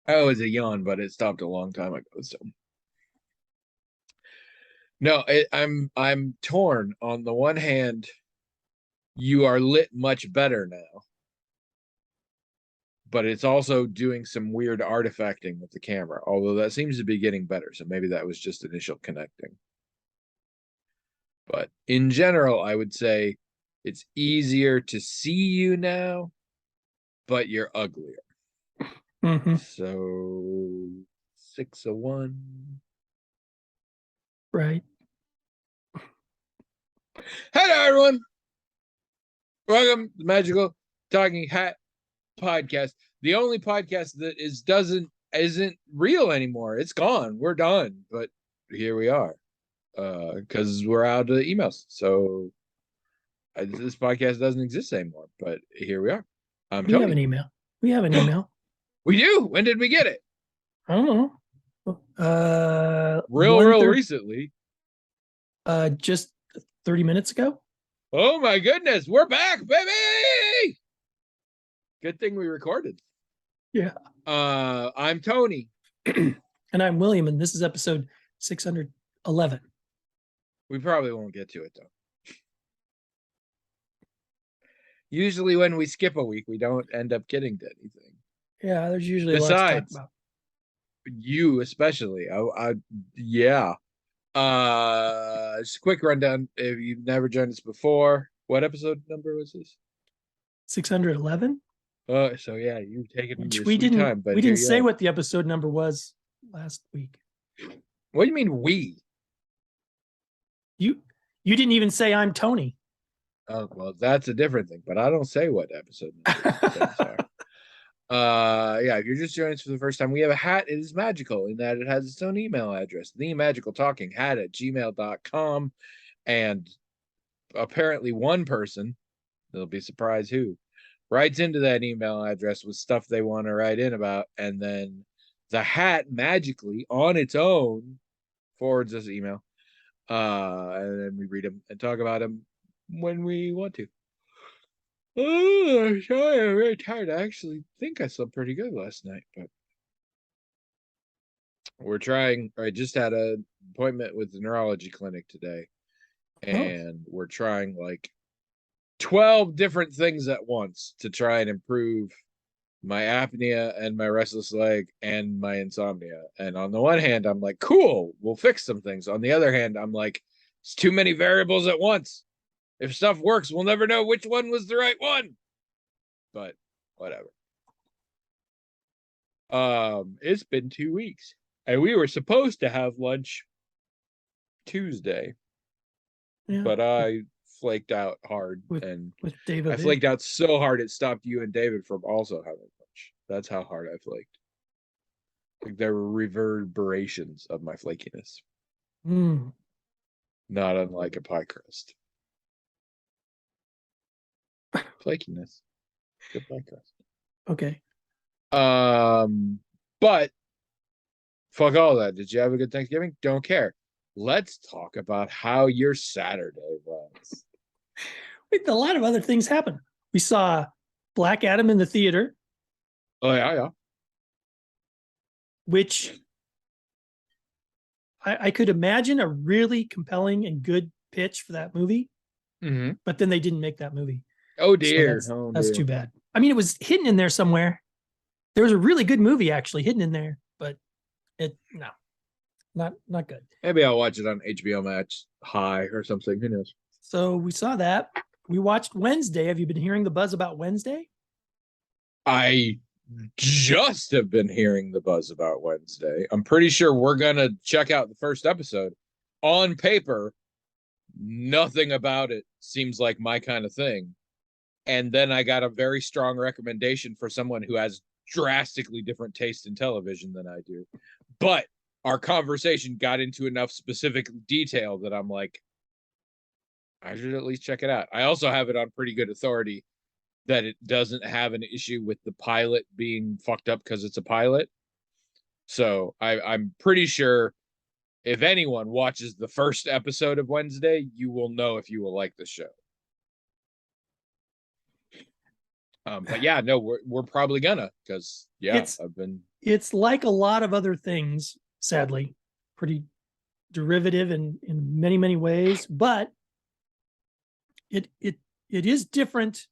Oh, it was a yawn, but it stopped a long time ago. So no, I'm torn. On the one hand, you are lit much better now, but it's also doing some weird artifacting with the camera. Although that seems to be getting better, so maybe that was just initial connecting. But in general, I would say it's easier to see you now, but you're uglier. Mm-hmm. So 601. Right. Hello, everyone. Welcome to the Magical Talking Hat Podcast. The only podcast that isn't real anymore. It's gone. We're done. But here we are. Because we're out of emails. So this podcast doesn't exist anymore. But here we are. I'm We have an Tony. email. We have an email. We do. When did we get it? I don't know. Real recently. Just 30 minutes ago. Oh my goodness, we're back, baby! Good thing we recorded. Yeah. I'm Tony. And I'm William, and this is episode 611. We probably won't get to it though. Usually when we skip a week, we don't end up getting to anything. Yeah, there's usually a lot to talk about. You especially. Yeah. Just a quick rundown. If you've never joined us before, what episode number was this? 611. So yeah, you've taken Which your we sweet didn't time, but we didn't say what the episode number was last week. What do you mean we? You didn't even say I'm Tony. Oh well, that's a different thing. But I don't say what episode numbers are. Yeah, if you're just joining us for the first time, we have a hat. It is magical in that it has its own email address, themagicaltalkinghat@gmail.com. And apparently one person, they'll be surprised who, writes into that email address with stuff they want to write in about, and then the hat magically on its own forwards us email. And then we read them and talk about them when we want to. Oh, sorry, I'm very tired. I actually think I slept pretty good last night, but we're trying. I just had an appointment with the neurology clinic today, and we're trying like 12 different things at once to try and improve my apnea and my restless leg and my insomnia. And on the one hand, I'm like, cool, we'll fix some things. On the other hand, I'm like, it's too many variables at once. If stuff works, we'll never know which one was the right one. But whatever. It's been 2 weeks, and we were supposed to have lunch Tuesday, but I flaked out hard, with David. I flaked out so hard it stopped you and David from also having lunch. That's how hard I flaked. Like there were reverberations of my flakiness. Not unlike a pie crust. Flakiness. Good pie crust. Okay. But fuck all that. Did you have a good Thanksgiving? Don't care. Let's talk about how your Saturday was. A lot of other things happened. We saw Black Adam in the theater. Oh yeah. Which I could imagine a really compelling and good pitch for that movie. Mm-hmm. But then they didn't make that movie. Oh dear. So that's too bad. I mean, it was hidden in there somewhere. There was a really good movie actually hidden in there, but not good. Maybe I'll watch it on HBO Max High or something. Who knows? So we saw that. We watched Wednesday. Have you been hearing the buzz about Wednesday? I just have been hearing the buzz about Wednesday. I'm pretty sure we're gonna check out the first episode. On paper, nothing about it seems like my kind of thing. And then I got a very strong recommendation for someone who has drastically different taste in television than I do. But our conversation got into enough specific detail that I'm like, I should at least check it out. I also have it on pretty good authority that it doesn't have an issue with the pilot being fucked up because it's a pilot. So I'm pretty sure if anyone watches the first episode of Wednesday, you will know if you will like the show. But yeah, no, we're probably gonna, because I've been it's like a lot of other things, sadly, pretty derivative in many, many ways, but it is different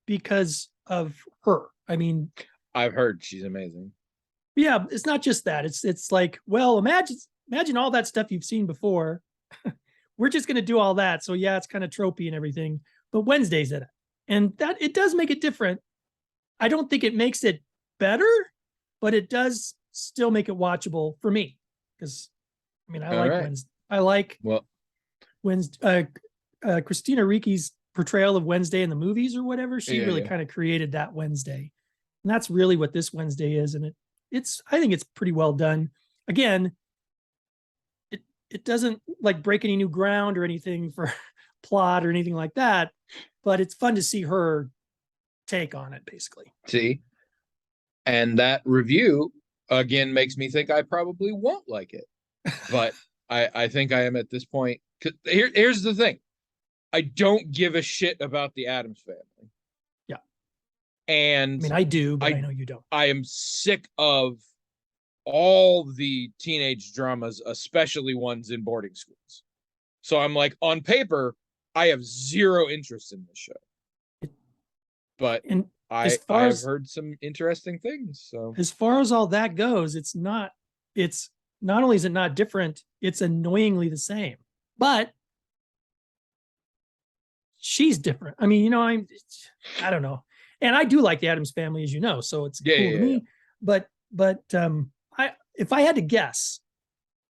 because of her. I mean, I've heard she's amazing. yeah, it's not just that. It's like, well, imagine all that stuff you've seen before. We're just going to do all that. So yeah, it's kind of tropey and everything, but Wednesday's in it. And that it does make it different. I don't think it makes it better, but it does still make it watchable for me. Because I mean, I All like right. Wednesday. I like Well, Wednesday. Christina Ricci's portrayal of Wednesday in the movies or whatever. She yeah, really yeah. kind of created that Wednesday, and that's really what this Wednesday is. And it's I think it's pretty well done. Again, it doesn't like break any new ground or anything for plot or anything like that, but it's fun to see her take on it, basically. See, and that review again makes me think I probably won't like it, but I think I am at this point. Here's the thing: I don't give a shit about the Addams Family. Yeah, And I mean, I do, but I I know you don't. I am sick of all the teenage dramas, especially ones in boarding schools. So I'm like, on paper, I have zero interest in this show. But And as I far have as heard some interesting things. So as far as all that goes, it's not only is it not different, it's annoyingly the same. But she's different. I mean, I don't know. And I do like the Addams Family, as you know, so it's yeah, cool to me. But I if I had to guess,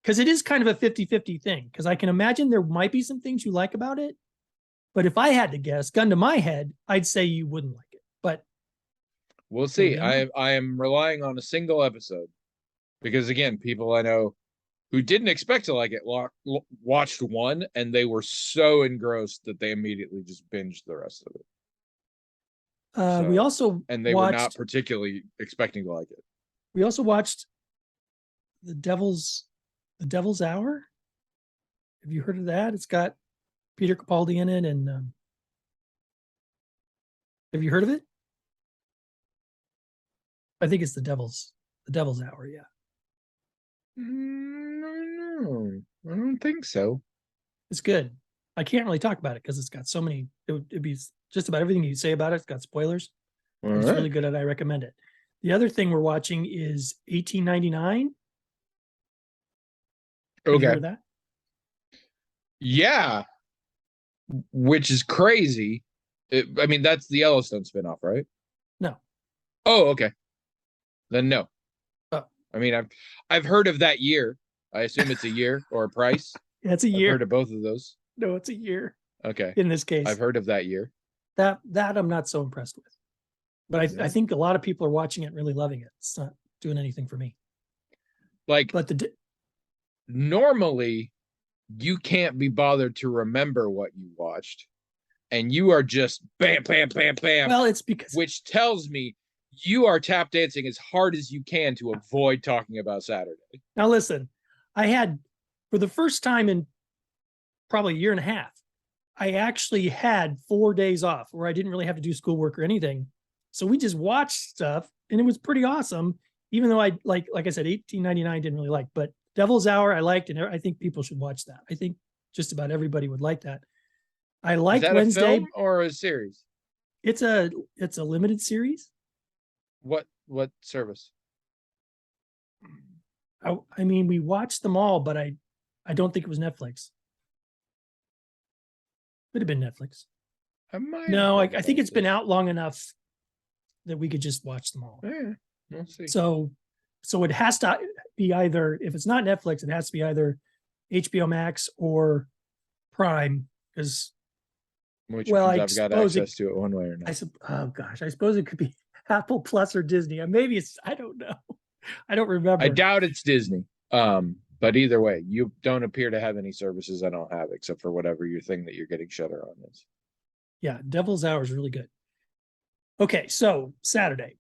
because it is kind of a 50-50 thing, because I can imagine there might be some things you like about it. But if I had to guess, gun to my head, I'd say you wouldn't like it. But we'll see. maybe I'm wrong. I am relying on a single episode because again, people I know who didn't expect to like it watched one and they were so engrossed that they immediately just binged the rest of it. We So, also and they were not particularly expecting to like it. we also watched the Devil's Hour. Have you heard of that? It's got Peter Capaldi in it, and have you heard of it? I think it's the Devil's Hour. Yeah, No, I don't think so. it's good. I can't really talk about it because it's got so many. It'd be just about everything you say about it. It's got spoilers. All It's right. really good, and I recommend it. The other thing we're watching is 1899. Have you Okay. heard of that? Yeah, which is crazy. I mean, that's the Yellowstone spinoff, right? No. Oh, okay. Then no. Oh. I mean, I've heard of that year. I assume it's a year or a price. Yeah, it's a I've year. heard of both of those. No, it's a year. Okay. In this case, I've heard of that year. That I'm not so impressed with. But I think a lot of people are watching it and really loving it. It's not doing anything for me. Like, but normally you can't be bothered to remember what you watched, and you are just bam, bam, bam, bam. Well, it's because which tells me you are tap dancing as hard as you can to avoid talking about Saturday. Now, listen, I had for the first time in probably a year and a half, I actually had 4 days off where I didn't really have to do schoolwork or anything. So we just watched stuff and it was pretty awesome. Even though I like I said, 1899 didn't really like, but Devil's Hour I liked, and I think people should watch that. I think just about everybody would like that. I like Wednesday. A film or a series? It's a limited series. What service? I mean, we watched them all, but I don't think it was Netflix. Could have been Netflix. No, I think it's been out long enough that we could just watch them all. Yeah, we'll see. So it has to be either, if it's not Netflix, it has to be either HBO Max or Prime, because I've got access to it one way or not. I suppose it could be Apple Plus or Disney. Maybe it's, I don't know. I don't remember. I doubt it's Disney. But either way, you don't appear to have any services I don't have, except for whatever your thing that you're getting Shudder on is. Yeah, Devil's Hour is really good. Okay, so Saturday.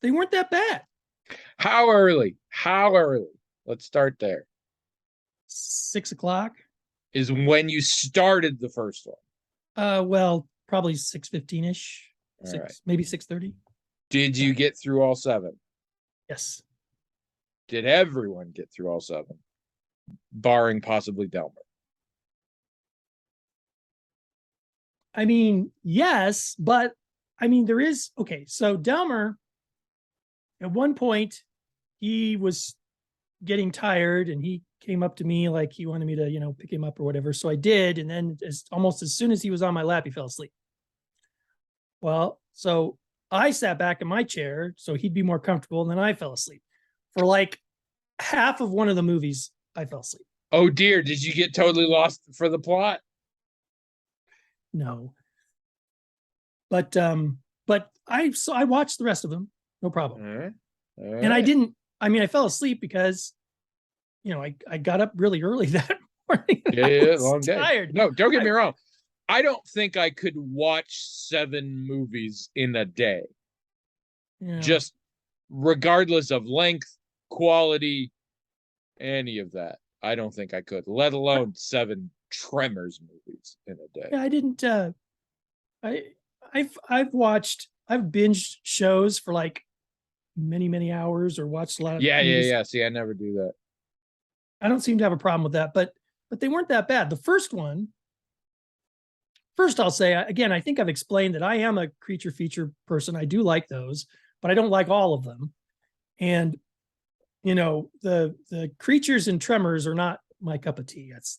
They weren't that bad. How early? Let's start there. 6 o'clock is when you started the first one. Well, probably 6:15ish. All Six, right. maybe 6:30. Did you get through all 7? Yes. Did everyone get through all 7? Barring possibly Delmer. I mean, yes, but I mean, there is okay. So Delmer, at one point, he was getting tired and he came up to me like he wanted me to, pick him up or whatever. So I did. And then almost as soon as he was on my lap, he fell asleep. Well, so I sat back in my chair so he'd be more comfortable. And then I fell asleep. For like half of one of the movies, I fell asleep. Oh dear, did you get totally lost for the plot? No. But I watched the rest of them, no problem. All right. And I fell asleep because I got up really early that morning. Yeah, long day. Tired. No, don't get me wrong. I don't think I could watch 7 movies in a day. Yeah. Just regardless of length, quality, any of that. I don't think I could, let alone 7 Tremors movies in a day. Yeah, I didn't I've binged shows for like many hours or watched a lot of Yeah. See, I never do that. I don't seem to have a problem with that, but they weren't that bad. The first one, first I'll say again, I think I've explained that I am a creature feature person. I do like those, but I don't like all of them. And the creatures in Tremors are not my cup of tea. That's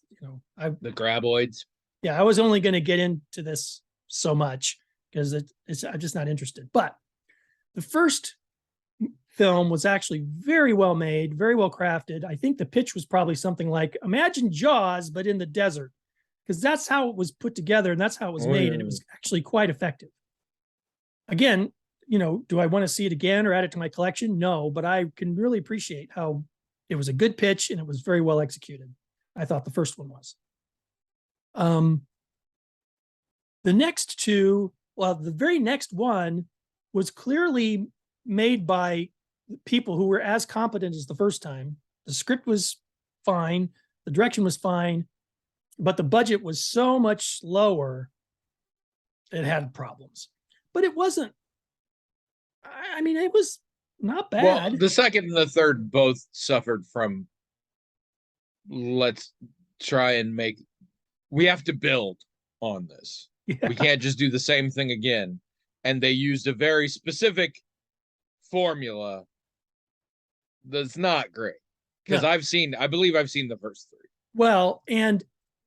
the graboids. Yeah, I was only going to get into this so much because I'm just not interested. But the first film was actually very well made, very well crafted. I think the pitch was probably something like, imagine Jaws, but in the desert, because that's how it was put together and that's how it was made. And it was actually quite effective. Again, do I want to see it again or add it to my collection? No, but I can really appreciate how it was a good pitch and it was very well executed. I thought the first one was. The next two, well, the very next one was clearly made by people who were as competent as the first time. The script was fine, the direction was fine, but the budget was so much lower, it had problems. But it wasn't, it was not bad. Well, the second and the third both suffered from, let's try and we have to build on this. Yeah. We can't just do the same thing again. And they used a very specific formula that's not great. Because I believe I've seen the first 3. Well, and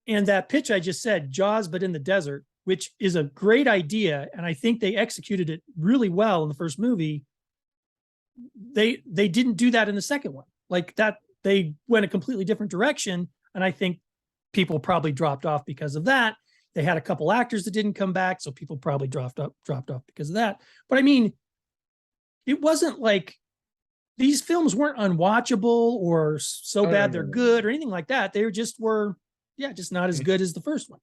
that pitch I just said, Jaws, but in the desert, which is a great idea. And I think they executed it really well in the first movie. They didn't do that in the second one. Like that, they went a completely different direction. And I think people probably dropped off because of that. They had a couple actors that didn't come back, so people probably dropped off because of that. But I mean, it wasn't like these films weren't unwatchable or so bad they're good or anything like that. They just were, just not as good as the first one.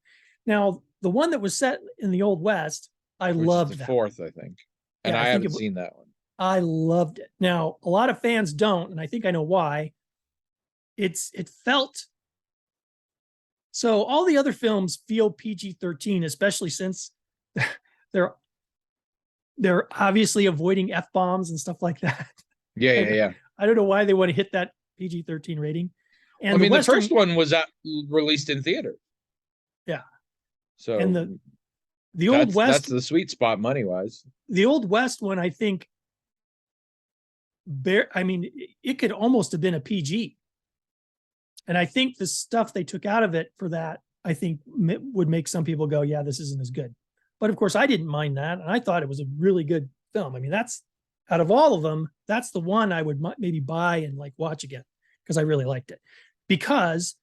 Now, the one that was set in the Old West, I loved that. The fourth, I think. And I haven't seen that one. I loved it. Now, a lot of fans don't, and I think I know why. It felt so all the other films feel PG-13, especially since they're obviously avoiding F-bombs and stuff like that. Yeah. I don't know why they want to hit that PG-13 rating. And the first one was released in theater. Yeah. So and the Old West, that's the sweet spot money-wise. The Old West one, I think, it could almost have been a PG. And I think the stuff they took out of it for that, I think would make some people go, yeah, this isn't as good. But of course, I didn't mind that. And I thought it was a really good film. I mean, that's out of all of them, that's the one I would maybe buy and like watch again because I really liked it. Because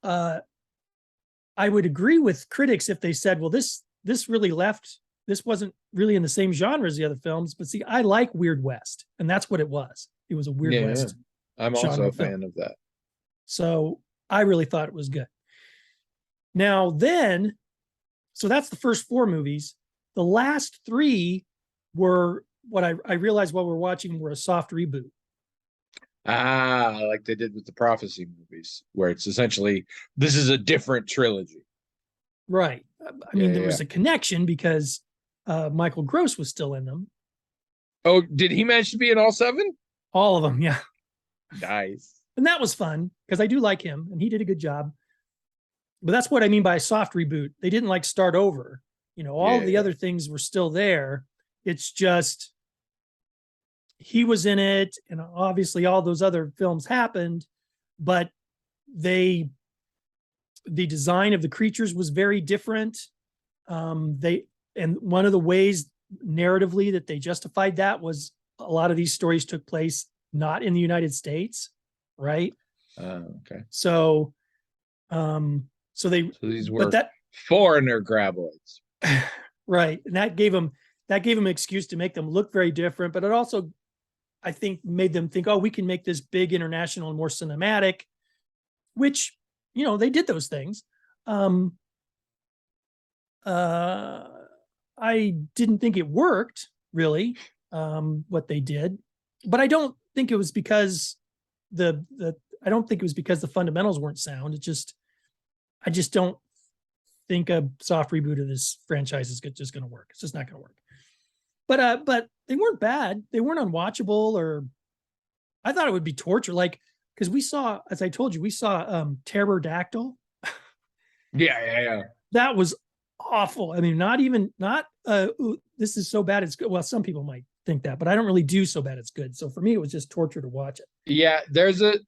I would agree with critics if they said, well, this really this wasn't really in the same genre as the other films. But see, I like Weird West. And that's what it was. It was a Weird West. Yeah. I'm also a fan of that. So I really thought it was good. Now then, so that's the first 4 movies. The last 3 were what I realized while we're watching were a soft reboot. Like they did with the Prophecy movies, where it's essentially, this is a different trilogy. Right. I mean, there was a connection because Michael Gross was still in them. Oh, did he manage to be in all 7? All of them, yeah. Nice. And that was fun because I do like him and he did a good job. But that's what I mean by a soft reboot. They didn't like start over. All the other things were still there. It's just he was in it, and obviously all those other films happened, but the design of the creatures was very different. And one of the ways narratively that they justified that was a lot of these stories took place not in the United States, right? Okay. So these were that foreigner graboids, right? And that gave them an excuse to make them look very different, but it also, I think, made them think, oh, we can make this big international and more cinematic, which they did those things. I didn't think it worked really, what they did, but I don't think it was because the fundamentals weren't sound. I just don't think a soft reboot of this franchise is just going to work. It's just not going to work. But they weren't bad. They weren't unwatchable, or I thought it would be torture. Like, because we saw, as I told you, we saw Pterodactyl. Yeah. That was awful. I mean, this is so bad it's good. Well, some people might think that, but I don't really do so bad it's good. So for me, it was just torture to watch it. Yeah, there's a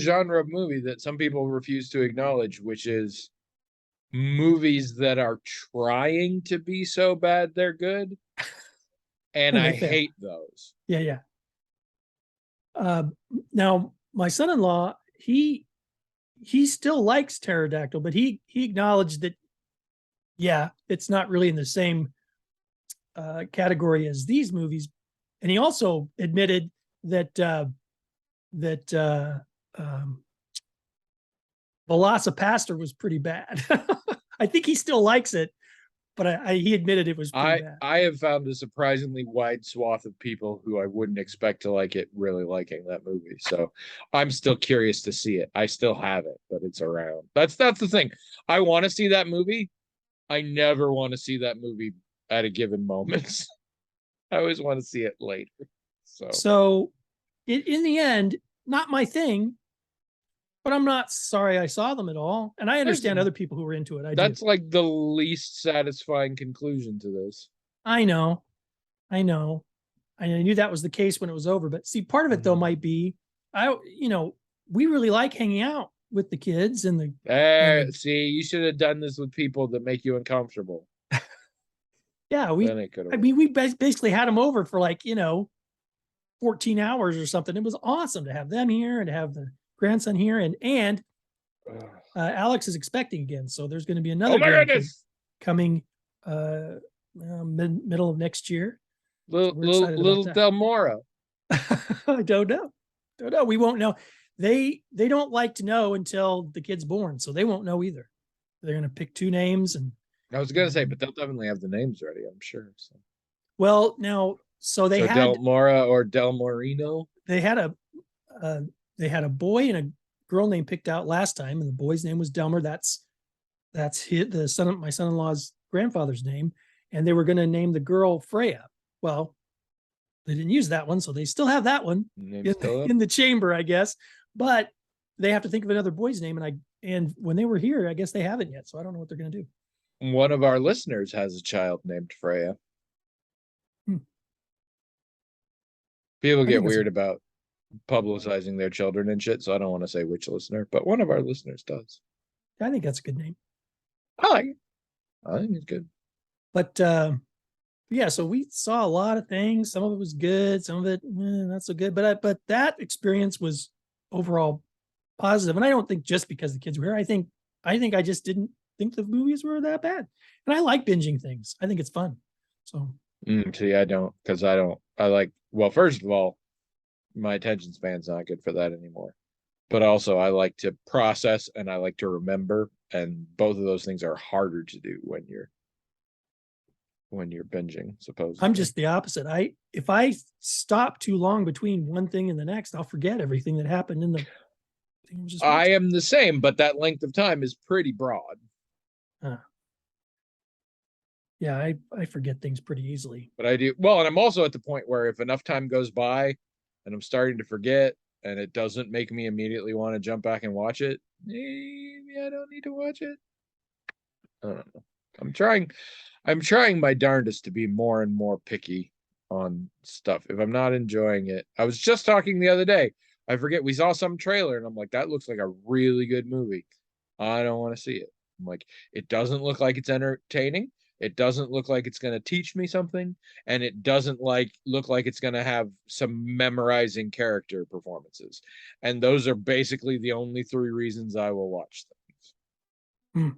genre of movie that some people refuse to acknowledge, which is movies that are trying to be so bad they're good. And I hate those. Yeah. Now my son-in-law, he still likes Pterodactyl, but he acknowledged that, yeah, it's not really in the same category as these movies. And he also admitted that Velocipaster was pretty bad. I think he still likes it, but he admitted it was pretty bad. I have found a surprisingly wide swath of people who I wouldn't expect to like it really liking that movie. So I'm still curious to see it. I still have it, but it's around. That's the thing. I want to see that movie. I never want to see that movie at a given moment. I always want to see it later. So in the end, not my thing, but I'm not sorry I saw them at all. And I understand other people who were into it. That's like the least satisfying conclusion to this. I know. I knew that was the case when it was over. But see, part of it though might be, we really like hanging out with the kids and see, you should have done this with people that make you uncomfortable. Yeah, we basically had them over for 14 hours or something. It was awesome to have them here and to have the grandson here, and Alex is expecting again, so there's going to be another coming middle of next year. Little Del Moro. I don't know. We won't know. They don't like to know until the kid's born, so they won't know either. They're going to pick 2 names, and I was going to say, but they'll definitely have the names ready, I'm sure. So. Well, now, they had Del Mora or Del Morino. They had a boy and a girl name picked out last time, and the boy's name was Delmer. That's my son-in-law's grandfather's name, and they were going to name the girl Freya. Well, they didn't use that one, so they still have that one in the chamber, I guess. But they have to think of another boy's name, and when they were here, I guess they haven't yet. So I don't know what they're going to do. One of our listeners has a child named Freya. People get weird about publicizing their children and shit, so I don't want to say which listener, but one of our listeners does. I think that's a good name. I like it. I think it's good. But yeah, so we saw a lot of things. Some of it was good, some of it not so good. But that experience was overall positive, and I don't think just because the kids were here. I think I just didn't think the movies were that bad, and I like binging things. I think it's fun. So see, I don't, because I like. Well, first of all, my attention span's not good for that anymore. But also, I like to process and I like to remember, and both of those things are harder to do when you're binging. Supposedly, I'm just the opposite. If I stop too long between one thing and the next, I'll forget everything that happened in the. I am the same, but that length of time is pretty broad. Yeah, I forget things pretty easily. But I do well, and I'm also at the point where if enough time goes by and I'm starting to forget and it doesn't make me immediately want to jump back and watch it, maybe I don't need to watch it. I don't know. I'm trying I'm trying my darndest to be more and more picky on stuff. If I'm not enjoying it, I was just talking the other day. I forget we saw some trailer and I'm like, that looks like a really good movie. I don't want to see it. I'm like, it doesn't look like it's entertaining. It doesn't look like it's going to teach me something, and it doesn't look like it's going to have some memorizing character performances. And those are basically the only three reasons I will watch things.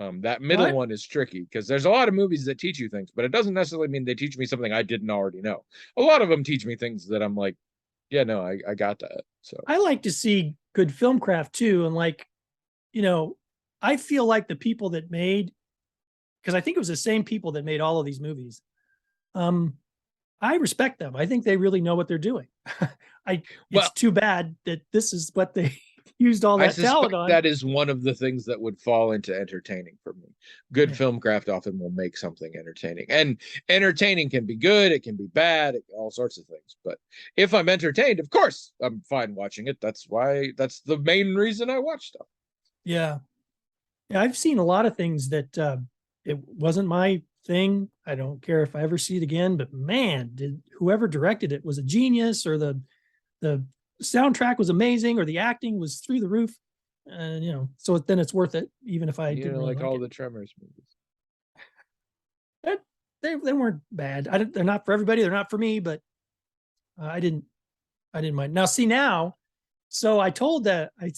Hmm. That middle What? one is tricky because there's a lot of movies that teach you things, but it doesn't necessarily mean they teach me something I didn't already know. A lot of them teach me things that I'm like, yeah, no, I got that. So I like to see good film craft too. And like, you know, I feel like the people that made, because I think it was the same people that made all of these movies. Um, I respect them. I think they really know what they're doing. It's well, too bad that this is what they used all I that talent suspect on. that is one of the things that would fall into entertaining for me. Good Yeah. film craft often will make something entertaining. And entertaining can be good, it can be bad, all sorts of things. But if I'm entertained, of course, I'm fine watching it. That's the main reason I watch stuff. Yeah. Yeah. I've seen a lot of things that it wasn't my thing. I don't care if I ever see it again, but man, did whoever directed it was a genius, or the soundtrack was amazing, or the acting was through the roof. And so then it's worth it, even if I You didn't know, really like like all it. the Tremors movies. But they weren't bad. They're not for everybody. They're not for me, but I didn't mind. Now see now, so I told that I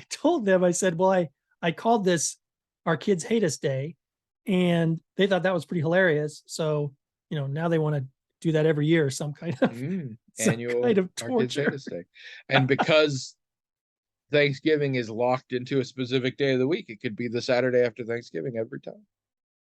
told them, I said, well, I called this Our Kids Hate Us Day, and they thought that was pretty hilarious. So now they want to do that every year, some kind Annual of Our Kids Hate torture. Us Day. And because Thanksgiving is locked into a specific day of the week, it could be the Saturday after Thanksgiving every time.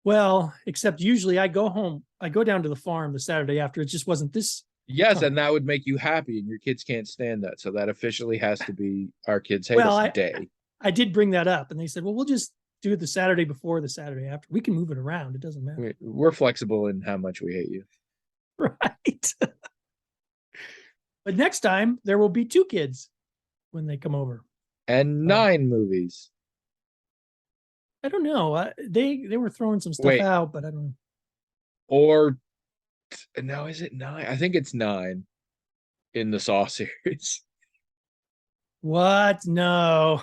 Well, except usually I go down to the farm the Saturday after. It just wasn't this Yes, time. and that would make you happy, and your kids can't stand that. So that officially has to be Our Kids Hate Well, Us I Day. I did bring that up, and they said, well, we'll just do it the Saturday before, the Saturday after. We can move it around. It doesn't matter. We're flexible in how much we hate you. Right. But next time there will be two kids when they come over. And Um, 9 movies. I don't know. They were throwing some stuff Wait, out, but I don't know. or no, is it 9? I think it's 9 in the Saw series. What? No,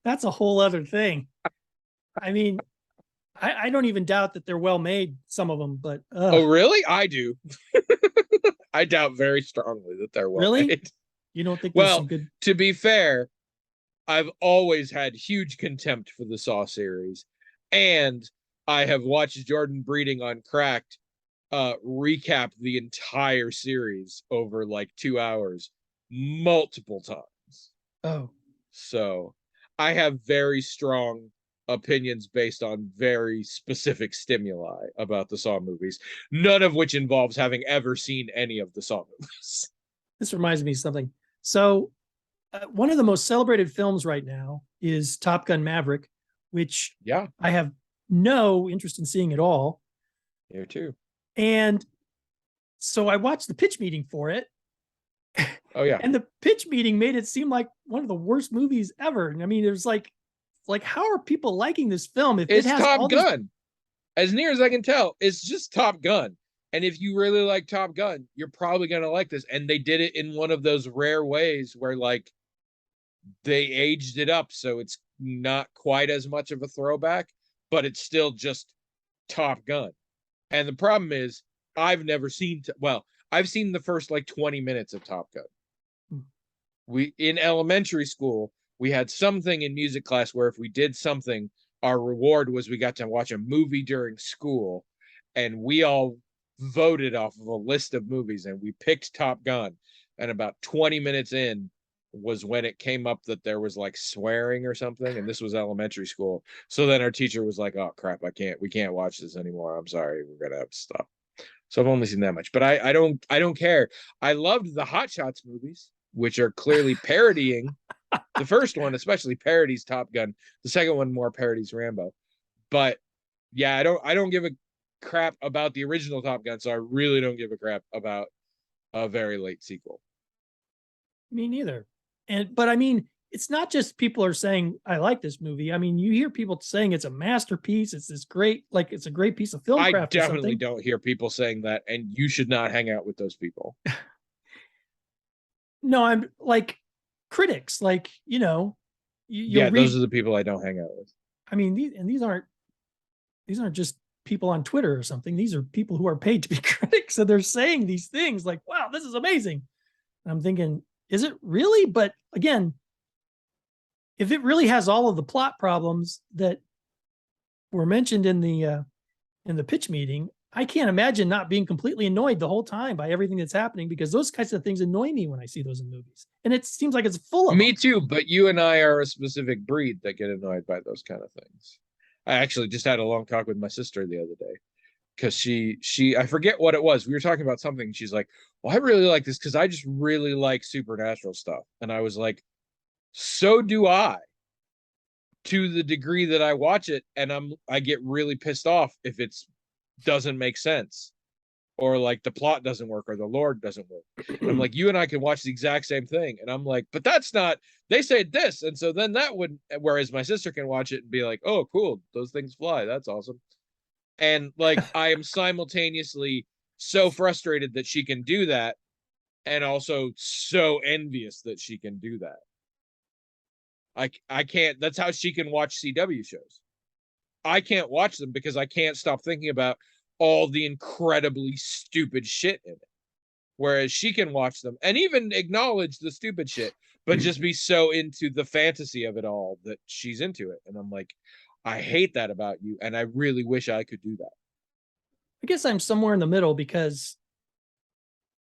that's a whole other thing. I mean, I don't even doubt that they're well made, some of them, but Oh, really? I do. I doubt very strongly that they're well really? made. You don't think there's some Well, good? to be fair, I've always had huge contempt for the Saw series, and I have watched Jordan Breeding on Cracked recap the entire series over like 2 hours multiple times. Oh, So I have very strong opinions based on very specific stimuli about the Saw movies, none of which involves having ever seen any of the Saw movies. this reminds me of something. So, one of the most celebrated films right now is Top Gun Maverick, which Yeah, I have no interest in seeing at all. here too. And so I watched the pitch meeting for it, Oh yeah, and the pitch meeting made it seem like one of the worst movies ever. And I mean, there's like how are people liking this film if it it's has Top all these? Gun. As near as I can tell, it's just Top Gun. And if you really like Top Gun, you're probably gonna like this. And they did it in one of those rare ways where like they aged it up so it's not quite as much of a throwback, but it's still just Top Gun. And the problem is, I've never seen, well, I've seen the first like 20 minutes of Top Gun. Hmm. We, in elementary school, we had something in music class where if we did something, our reward was we got to watch a movie during school. And we all voted off of a list of movies and we picked Top Gun. And about 20 minutes in, was when it came up that there was like swearing or something, and this was elementary school. So then our teacher was like, "Oh crap, we can't watch this anymore. I'm sorry, we're gonna have to stop." So I've only seen that much, but I don't care. I loved the Hot Shots movies, which are clearly parodying. The first one, especially parodies Top Gun. The second one more parodies Rambo. But yeah, I don't give a crap about the original Top Gun, so I really don't give a crap about a very late sequel. Me neither. But I mean, it's not just people are saying I like this movie. I mean, you hear people saying it's a masterpiece. It's this great, like it's a great piece of film I craft or definitely something. don't hear people saying that, and you should not hang out with those people. No, I'm like critics, like you'll Yeah, those read. are the people I don't hang out with. I mean, these aren't just people on Twitter or something. These are people who are paid to be critics, and they're saying these things like, "Wow, this is amazing." And I'm thinking, is it really? But again, if it really has all of the plot problems that were mentioned in the pitch meeting, I can't imagine not being completely annoyed the whole time by everything that's happening, because those kinds of things annoy me when I see those in movies, and it seems like it's full of Me them. too, but you and I are a specific breed that get annoyed by those kind of things. I actually just had a long talk with my sister the other day because she I forget what it was. We were talking about something. She's like, "Well, I really like this because I just really like supernatural stuff." And I was like, "So do I, to the degree that I watch it, and I get really pissed off if it's doesn't make sense, or like the plot doesn't work, or the lore doesn't work." And I'm like, you and I can watch the exact same thing. And I'm like, but that's not, they said this. And so then that would, whereas my sister can watch it and be like, oh, cool, those things fly. That's awesome. And like, I am simultaneously so frustrated that she can do that, and also so envious that she can do that. I can't, that's how she can watch CW shows. I can't watch them because I can't stop thinking about all the incredibly stupid shit in it. Whereas she can watch them and even acknowledge the stupid shit, but just be so into the fantasy of it all that she's into it. And I'm like, I hate that about you, and I really wish I could do that. I guess I'm somewhere in the middle, because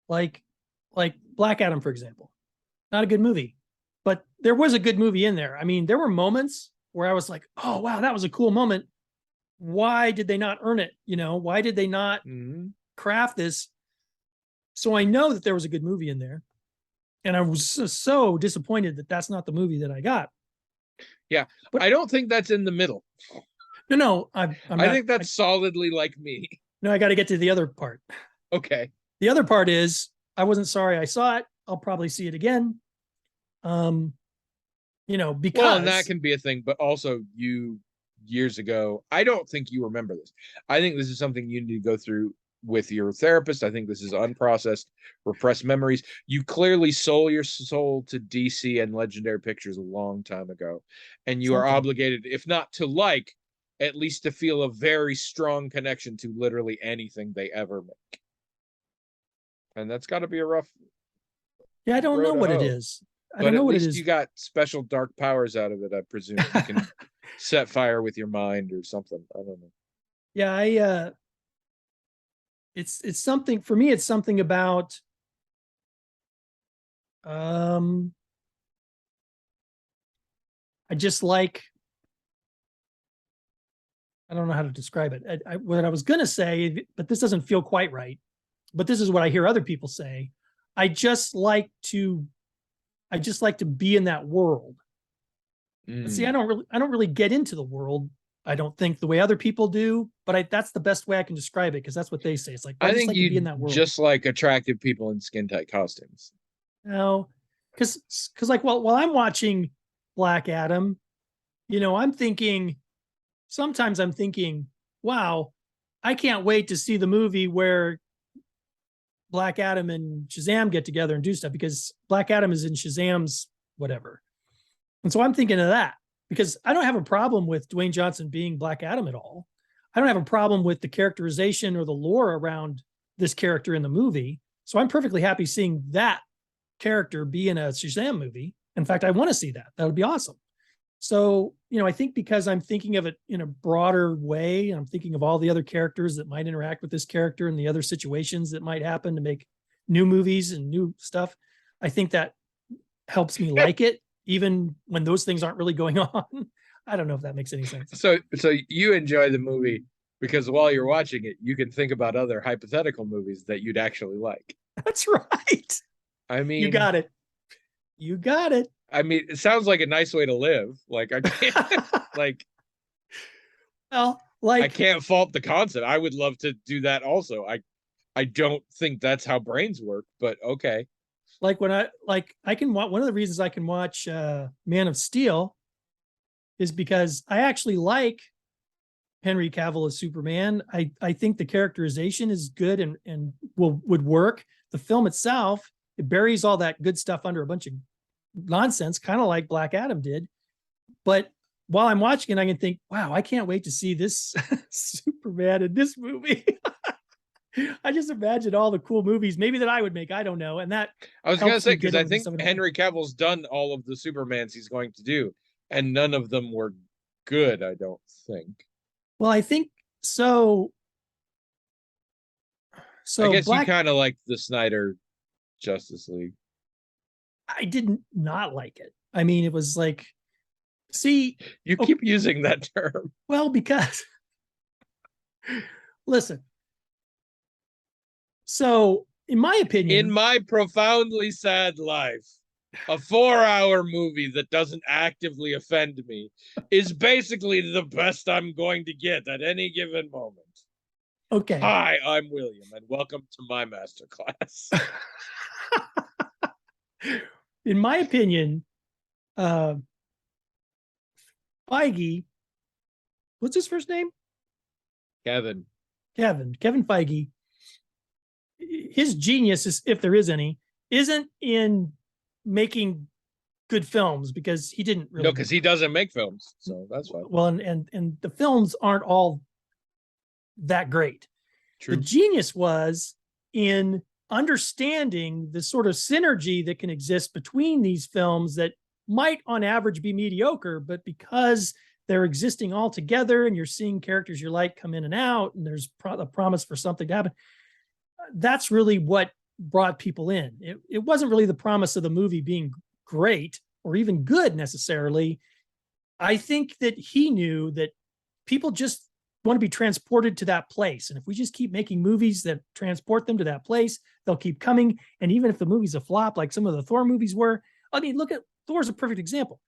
like like Black Adam, for example, not a good movie, but there was a good movie in there. I mean, there were moments where I was like, oh wow, that was a cool moment. Why did they not earn it? Why did they not Mm-hmm. craft this? So I know that there was a good movie in there, and I was so disappointed that that's not the movie that I got. Yeah, But I don't think that's in the middle. no, I'm I not. think that's solidly like me. No, I got to get to the other part. Okay. The other part is I wasn't sorry I saw it. I'll probably see it again. Um, Well, and that because can be a thing, but also you years ago, I don't think you remember this. I think this is something you need to go through with your therapist. I think this is unprocessed, repressed memories. You clearly sold your soul to DC and Legendary Pictures a long time ago, and you are something. obligated, if not to like, at least to feel a very strong connection to literally anything they ever make. And that's got to be a rough Yeah, I don't road know to what it hoe. is. I But don't know at what it least you is. got special dark powers out of it, I presume. You can set fire with your mind or something. I don't know. Yeah, it's something for me. It's something about um I just like, I don't know how to describe it. What I was gonna say, but this doesn't feel quite right. But this is what I hear other people say. I just like to I just like to be in that world. But see, Mm. I don't really get into the world. I don't think the way other people do, but that's the best way I can describe it, because that's what they say. It's like, well, I I just think like to be in you that world. just like attractive people in skin tight costumes. No, because like, well, while I'm watching Black Adam, I'm thinking, sometimes I'm thinking, wow, I can't wait to see the movie where Black Adam and Shazam get together and do stuff, because Black Adam is in Shazam's whatever. And so I'm thinking of that, because I don't have a problem with Dwayne Johnson being Black Adam at all. I don't have a problem with the characterization or the lore around this character in the movie. So I'm perfectly happy seeing that character be in a Shazam movie. In fact, I want to see that. That would be awesome. So, I think because I'm thinking of it in a broader way, I'm thinking of all the other characters that might interact with this character and the other situations that might happen to make new movies and new stuff. I think that helps me like it, even when those things aren't really going on. I don't know if that makes any sense. So you enjoy the movie because while you're watching it, you can think about other hypothetical movies that you'd actually like. That's right. I You mean, got it. You got it. it sounds like a nice way to live. Like I can't like Well, I Like, can't fault the concept. I would love to do that also. I don't think that's how brains work, but okay. when I can watch, one of the reasons I can watch Man of Steel is because I actually like Henry Cavill as Superman. I think the characterization is good and would work. The film itself, it buries all that good stuff under a bunch of nonsense, kind of like Black Adam did. But while I'm watching it, I can think, wow, I can't wait to see this Superman in this movie. I just imagine all the cool movies maybe that I would make. I don't know. And that I was gonna helps say me get because I into think some of the. Henry Cavill's done all of the Supermans he's going to do, and none of them were good, I don't think. Well, I think so. I So guess you Black, kind of like the Snyder Justice League. I didn't not like it. I mean, it was like, see, You oh, keep using that term. well, because listen. So, in my In opinion, my profoundly sad life, a 4-hour movie that doesn't actively offend me is basically the best I'm going to get at any given moment. okay. Hi, I'm William, and welcome to my masterclass. In my opinion, uh, Feige, what's his first name? Kevin. Kevin Feige. His genius is, if there is any, isn't in making good films because he didn't really. No, because he doesn't make films, so that's fine. Well, and the films aren't all that great. True. The genius was in understanding the sort of synergy that can exist between these films that might on average be mediocre, but because they're existing all together and you're seeing characters you like come in and out and there's a promise for something to happen, that's really what brought people in. It wasn't really the promise of the movie being great or even good necessarily. I think that he knew that people just want to be transported to that place. And if we just keep making movies that transport them to that place, they'll keep coming. And even if the movie's a flop, like some of the Thor movies were, I mean, look at Thor's a perfect example.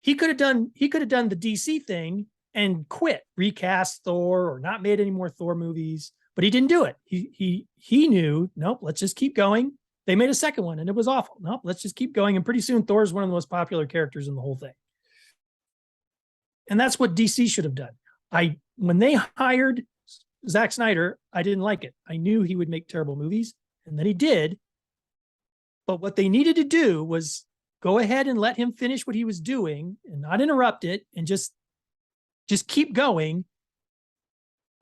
He could have done the DC thing and quit, recast Thor or not made any more Thor movies, but he didn't do it. He knew, nope, let's just keep going. They made a second one and it was awful. Nope, let's just keep going. And pretty soon Thor is one of the most popular characters in the whole thing. And that's what DC should have done. When they hired Zack Snyder, I didn't like it. I knew he would make terrible movies, and then he did. But what they needed to do was go ahead and let him finish what he was doing and not interrupt it and just keep going.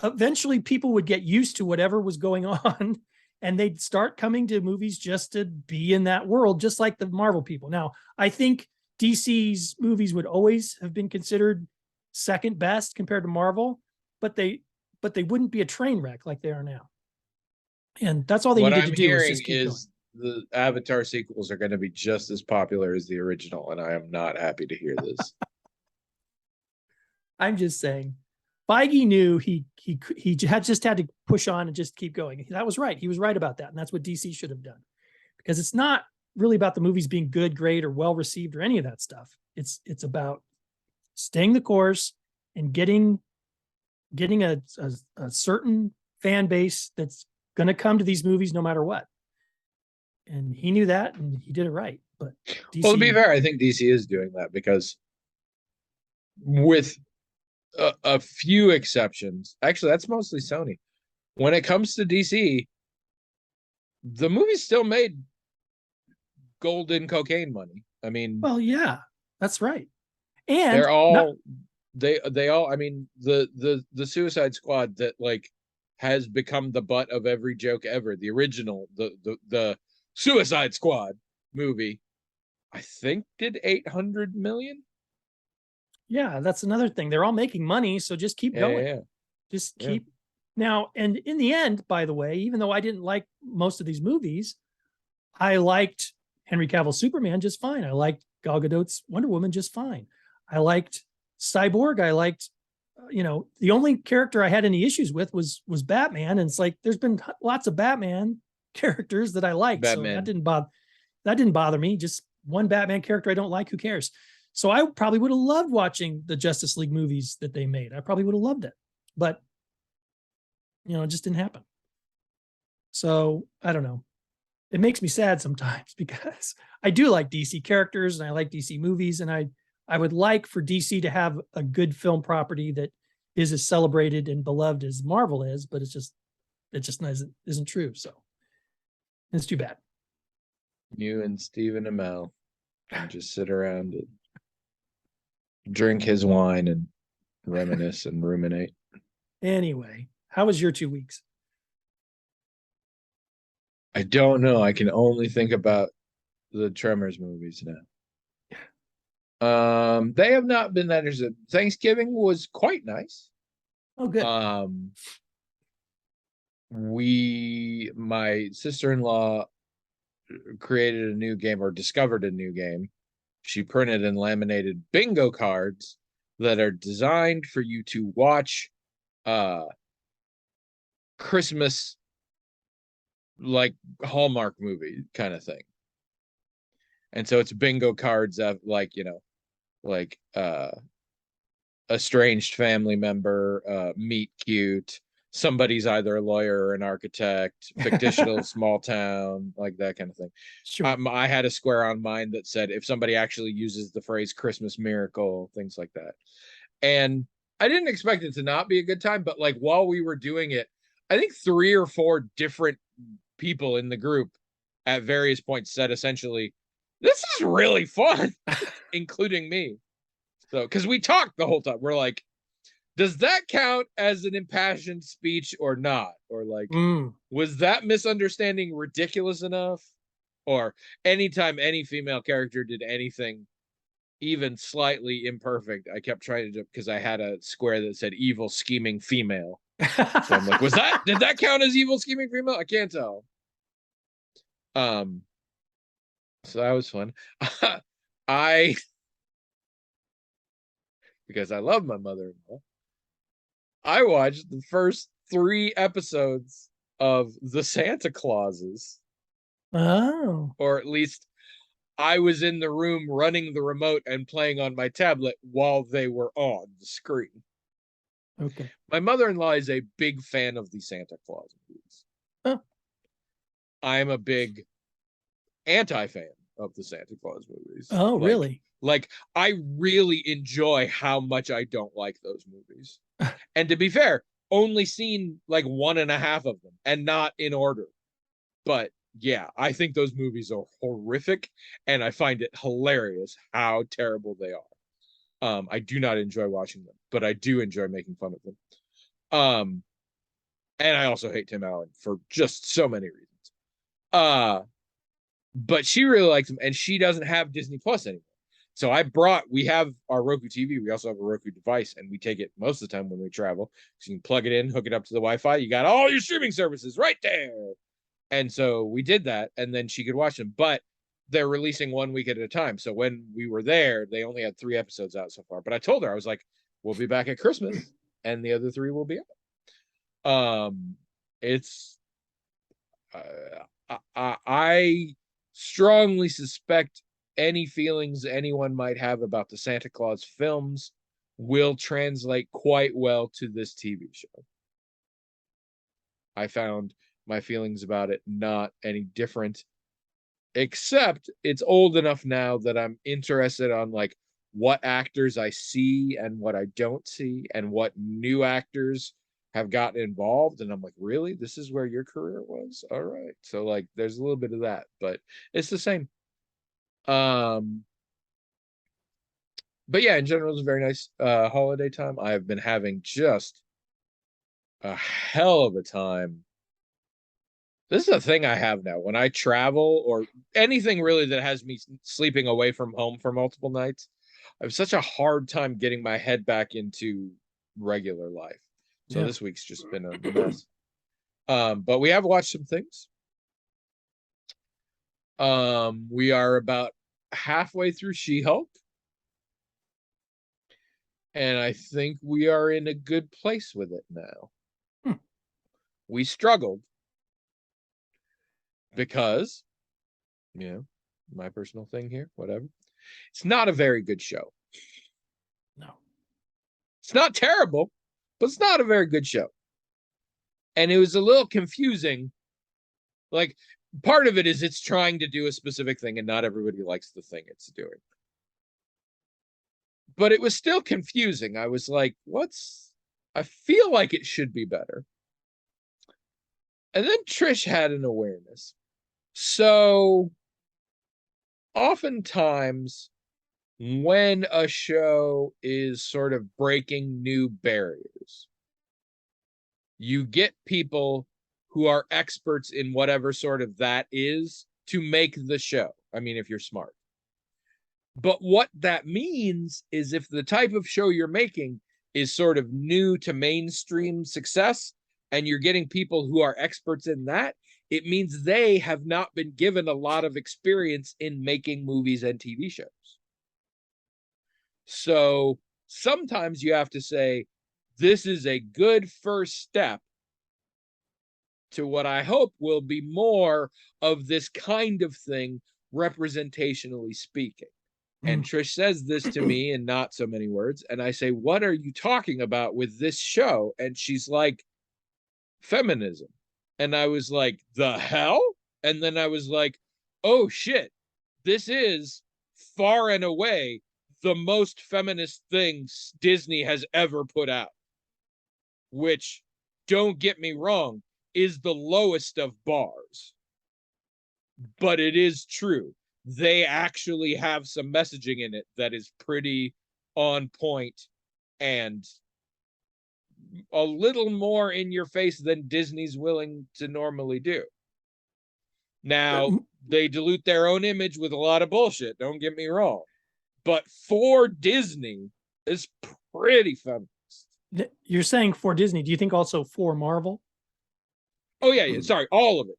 Eventually people would get used to whatever was going on and they'd start coming to movies just to be in that world, just like the Marvel people. Now, I think DC's movies would always have been considered second best compared to Marvel, but they wouldn't be a train wreck like they are now. And that's all they What needed I'm to do hearing is just keep is the Avatar sequels are going to be just as popular as the original, and I am not happy to hear this. I'm just saying, Feige knew he had to push on and just keep going. That was right. He was right about that, and that's what DC should have done, because it's not really about the movies being good, great, or well received or any of that stuff. It's about staying the course and getting a certain fan base that's going to come to these movies no matter what. And he knew that, and he did it right. But DC, Well, to be fair, I think DC is doing that because with a few exceptions, actually, that's mostly Sony. When it comes to DC, the movies still made golden cocaine money. I mean, well, yeah, that's right. And they're all they all. I mean, the Suicide Squad that like has become the butt of every joke ever. The original, the Suicide Squad movie, I think did 800 million. yeah, that's another thing. They're all making money, so just keep going. Yeah. Just keep now. And in the end, by the way, even though I didn't like most of these movies, I liked Henry Cavill's Superman just fine. I liked Gal Gadot's Wonder Woman just fine. I liked Cyborg. I liked, the only character I had any issues with was Batman. And it's like there's been lots of Batman characters that I liked, so that didn't bother me. Just one Batman character I don't like. Who cares? So I probably would have loved watching the Justice League movies that they made. I probably would have loved it, but it just didn't happen. So I don't know. It makes me sad sometimes because I do like DC characters and I like DC movies, and I would like for DC to have a good film property that is as celebrated and beloved as Marvel is, but it just isn't true. So it's too bad. You and Stephen Amell can just sit around and drink his wine and reminisce and ruminate. Anyway, how was your 2 weeks? I don't know. I can only think about the Tremors movies now. They have not been that interesting. Thanksgiving was quite nice. Oh, good. My sister-in-law created a new game or discovered a new game. She printed and laminated bingo cards that are designed for you to watch Christmas like Hallmark movie kind of thing. And so it's bingo cards of like estranged family member, meet cute, somebody's either a lawyer or an architect, fictional small town, like that kind of thing. Sure. I had a square on mine that said if somebody actually uses the phrase Christmas miracle, things like that. And I didn't expect it to not be a good time, but like while we were doing it, I think 3 or 4 different people in the group at various points said essentially, this is really fun, including me. So, because we talked the whole time, we're like, does that count as an impassioned speech or not? Or like, was that misunderstanding ridiculous enough? Or anytime any female character did anything even slightly imperfect, I kept trying to, because I had a square that said evil scheming female. So I'm like, did that count as evil scheming female? I can't tell. So that was fun. Because I love my mother-in-law, I watched the first 3 episodes of The Santa Clauses. Oh. Or at least I was in the room running the remote and playing on my tablet while they were on the screen. Okay. My mother-in-law is a big fan of the Santa Claus movies. Oh. I'm a big anti-fan of the Santa Claus movies. Oh, really? Like, I really enjoy how much I don't like those movies. And to be fair, only seen like 1.5 of them and not in order. But yeah, I think those movies are horrific and I find it hilarious how terrible they are. I do not enjoy watching them, but I do enjoy making fun of them. And I also hate Tim Allen for just so many reasons. But she really likes them and she doesn't have Disney Plus anymore. So we have our Roku TV. We also have a Roku device and we take it most of the time when we travel. So you can plug it in, hook it up to the Wi-Fi. You got all your streaming services right there. And so we did that and then she could watch them, but they're releasing 1 week at a time. So when we were there, they only had 3 episodes out so far, but I told her, I was like, we'll be back at Christmas and the other 3 will be out. I strongly suspect any feelings anyone might have about the Santa Claus films will translate quite well to this TV show. I found my feelings about it not any different, except it's old enough now that I'm interested on like what actors I see and what I don't see and what new actors have gotten involved. And I'm like, really? This is where your career was? All right. So like there's a little bit of that, but it's the same. But yeah, in general, it's a very nice holiday time. I've been having just a hell of a time. This is a thing I have now. When I travel or anything really that has me sleeping away from home for multiple nights, I have such a hard time getting my head back into regular life. So this week's just been a mess. But we have watched some things. We are about halfway through She-Hulk. And I think we are in a good place with it now. We struggled because, my personal thing here, whatever. It's not a very good show. No. It's not terrible, but it's not a very good show. And it was a little confusing. Like, part of it is it's trying to do a specific thing and not everybody likes the thing it's doing. But it was still confusing. I was like, I feel like it should be better. And then Trish had an awareness. So oftentimes when a show is sort of breaking new barriers, you get people who are experts in whatever sort of that is to make the show. I mean, if you're smart. But what that means is if the type of show you're making is sort of new to mainstream success, and you're getting people who are experts in that, it means they have not been given a lot of experience in making movies and TV shows. So sometimes you have to say, this is a good first step to what I hope will be more of this kind of thing, representationally speaking. And Trish says this to me in not so many words. And I say, what are you talking about with this show? And she's like, feminism. And I was like, the hell? And then I was like, oh shit, this is far and away the most feminist thing Disney has ever put out. Which, don't get me wrong, is the lowest of bars. But it is true. They actually have some messaging in it that is pretty on point and a little more in your face than Disney's willing to normally do. Now, they dilute their own image with a lot of bullshit, don't get me wrong. But for Disney, it's pretty feminist. You're saying for Disney. Do you think also for Marvel? Oh, yeah. Sorry, all of it.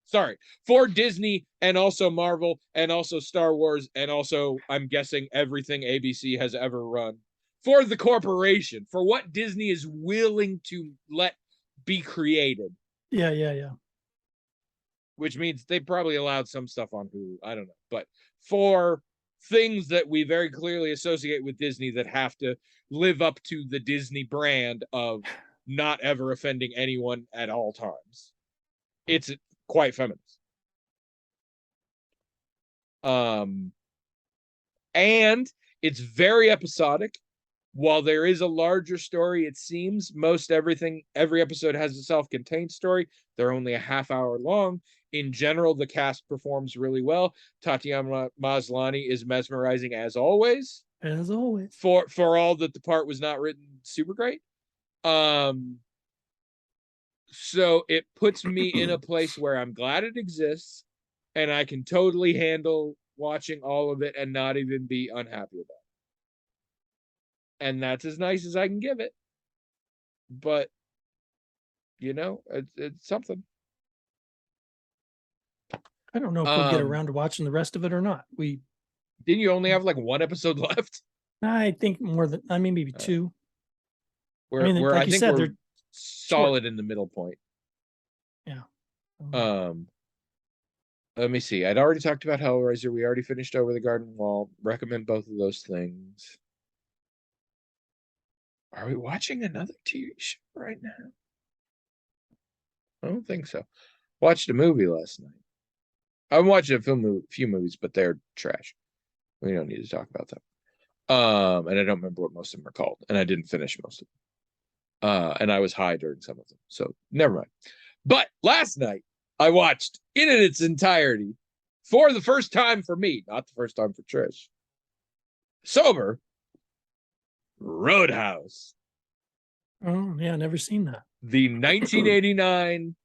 Sorry, for Disney and also Marvel and also Star Wars and also, I'm guessing, everything ABC has ever run. For the corporation, for what Disney is willing to let be created. Yeah. Which means they probably allowed some stuff on Hulu. I don't know. But for things that we very clearly associate with Disney that have to live up to the Disney brand of not ever offending anyone at all times, it's quite feminist. And it's very episodic. While there is a larger story, it seems every episode has a self-contained story. They're only a half hour long. In general, the cast performs really well. Tatiana Maslany is mesmerizing as always. As always. For all that the part was not written super great. So it puts me in a place where I'm glad it exists and I can totally handle watching all of it and not even be unhappy about it. And that's as nice as I can give it. But, it's something. I don't know if we'll get around to watching the rest of it or not. Didn't you only have like one episode left? I think more than, maybe two. I think we're solid short. In the middle point. Yeah. Let me see. I'd already talked about Hellraiser. We already finished Over the Garden Wall. Recommend both of those things. Are we watching another TV show right now? I don't think so. Watched a movie last night. I'm watching a few movies, but they're trash. We don't need to talk about them. And I don't remember what most of them are called, and I didn't finish most of them. And I was high during some of them, so never mind. But last night I watched in its entirety, for the first time for me, not the first time for Trish, sober, Roadhouse. Oh yeah, never seen that. The 1989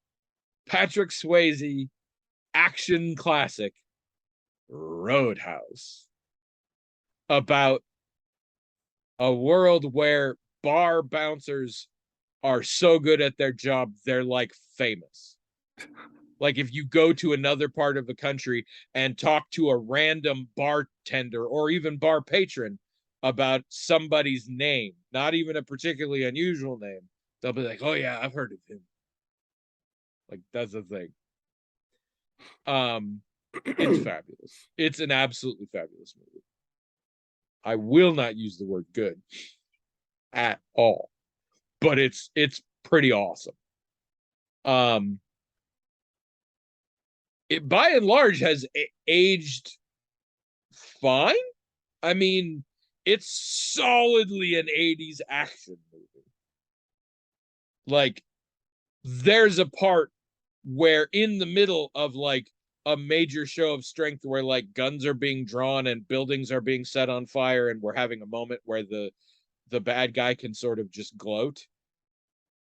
Patrick Swayze action classic Roadhouse, about a world where bar bouncers are so good at their job they're like famous. Like if you go to another part of the country and talk to a random bartender or even bar patron about somebody's name, not even a particularly unusual name, they'll be like, oh yeah, I've heard of him. Like that's the thing. It's fabulous. It's an absolutely fabulous movie. I will not use the word good at all, but it's pretty awesome. It by and large has aged fine. I mean, it's solidly an 80s action movie. Like, there's a part where in the middle of like a major show of strength where like guns are being drawn and buildings are being set on fire and we're having a moment where the bad guy can sort of just gloat.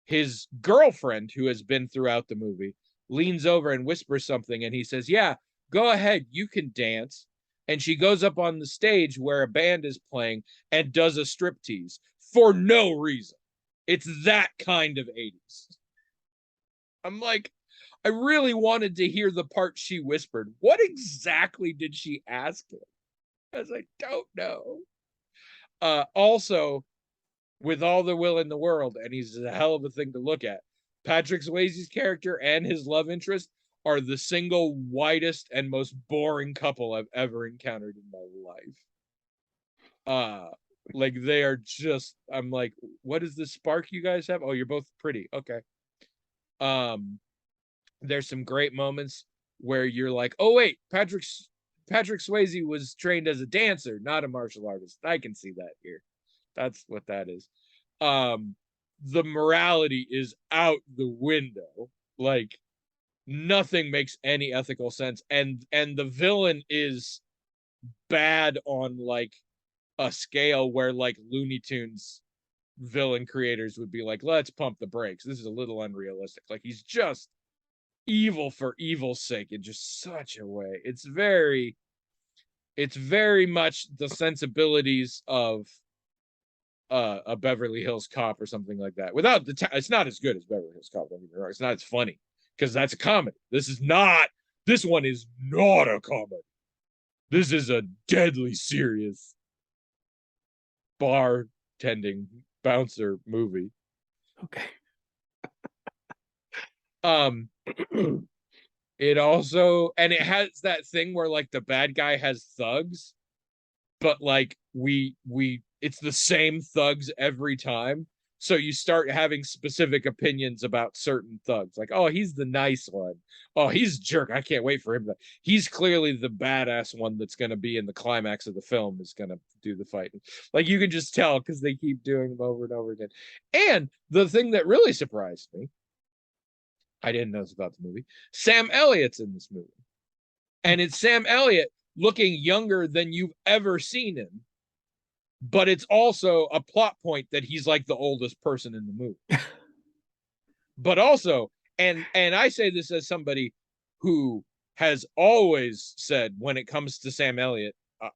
His girlfriend, who has been throughout the movie, leans over and whispers something, and he says, "Yeah, go ahead, you can dance." And she goes up on the stage where a band is playing and does a striptease for no reason. It's that kind of 80s. I'm like, I really wanted to hear the part she whispered. What exactly did she ask him? I was like, don't know. Also, with all the will in the world, and he's a hell of a thing to look at, Patrick Swayze's character and his love interest are the single whitest and most boring couple I've ever encountered in my life. Like they are just, I'm like, what is the spark you guys have? Oh, you're both pretty. Okay. There's some great moments where you're like, oh wait, Patrick Swayze was trained as a dancer, not a martial artist. I can see that here. That's what that is. The morality is out the window. Like nothing makes any ethical sense, and the villain is bad on like a scale where like Looney Tunes villain creators would be like, let's pump the brakes. This is a little unrealistic. Like he's just evil for evil's sake in just such a way. It's very much the sensibilities of a Beverly Hills Cop or something like that. Without the it's not as good as Beverly Hills Cop. Don't get me wrong. It's not as funny because that's a comedy. This is not. This one is not a comedy. This is a deadly serious bartending bouncer movie. Okay. It also, and it has that thing where like the bad guy has thugs, but like it's the same thugs every time. So you start having specific opinions about certain thugs. Like, oh, he's the nice one. Oh, he's a jerk. I can't wait for him. He's clearly the badass one that's going to be in the climax of the film, is going to do the fighting. Like, you can just tell because they keep doing them over and over again. And the thing that really surprised me, I didn't know this about the movie, Sam Elliott's in this movie. And it's Sam Elliott looking younger than you've ever seen him. But it's also a plot point that he's like the oldest person in the movie. But also, and I say this as somebody who has always said when it comes to Sam Elliott,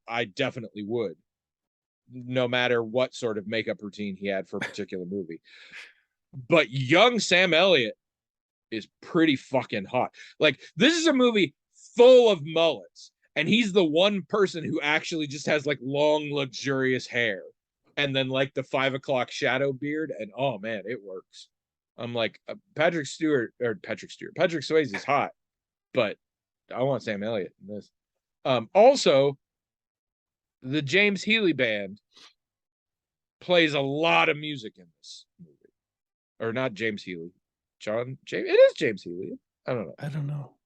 I definitely would, no matter what sort of makeup routine he had for a particular movie. But young Sam Elliott is pretty fucking hot. Like, this is a movie full of mullets, and he's the one person who actually just has like long, luxurious hair, and then like the 5 o'clock shadow beard, and oh man, it works. I'm like, Patrick Swayze is hot, but I want Sam Elliott in this. Also, the James Healy band plays a lot of music in this movie, or not James Healy, James. It is James Healy. I don't know.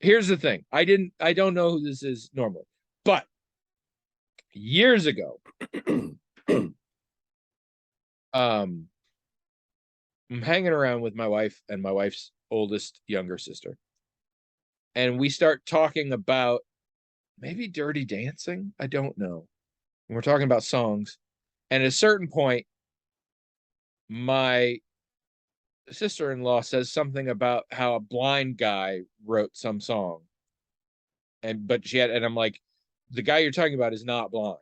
Here's the thing. I don't know who this is normally, but years ago, I'm hanging around with my wife and my wife's oldest younger sister, and we start talking about maybe Dirty Dancing. I don't know. And we're talking about songs, and at a certain point, my sister-in-law says something about how a blind guy wrote some song, and I'm like, the guy you're talking about is not blind.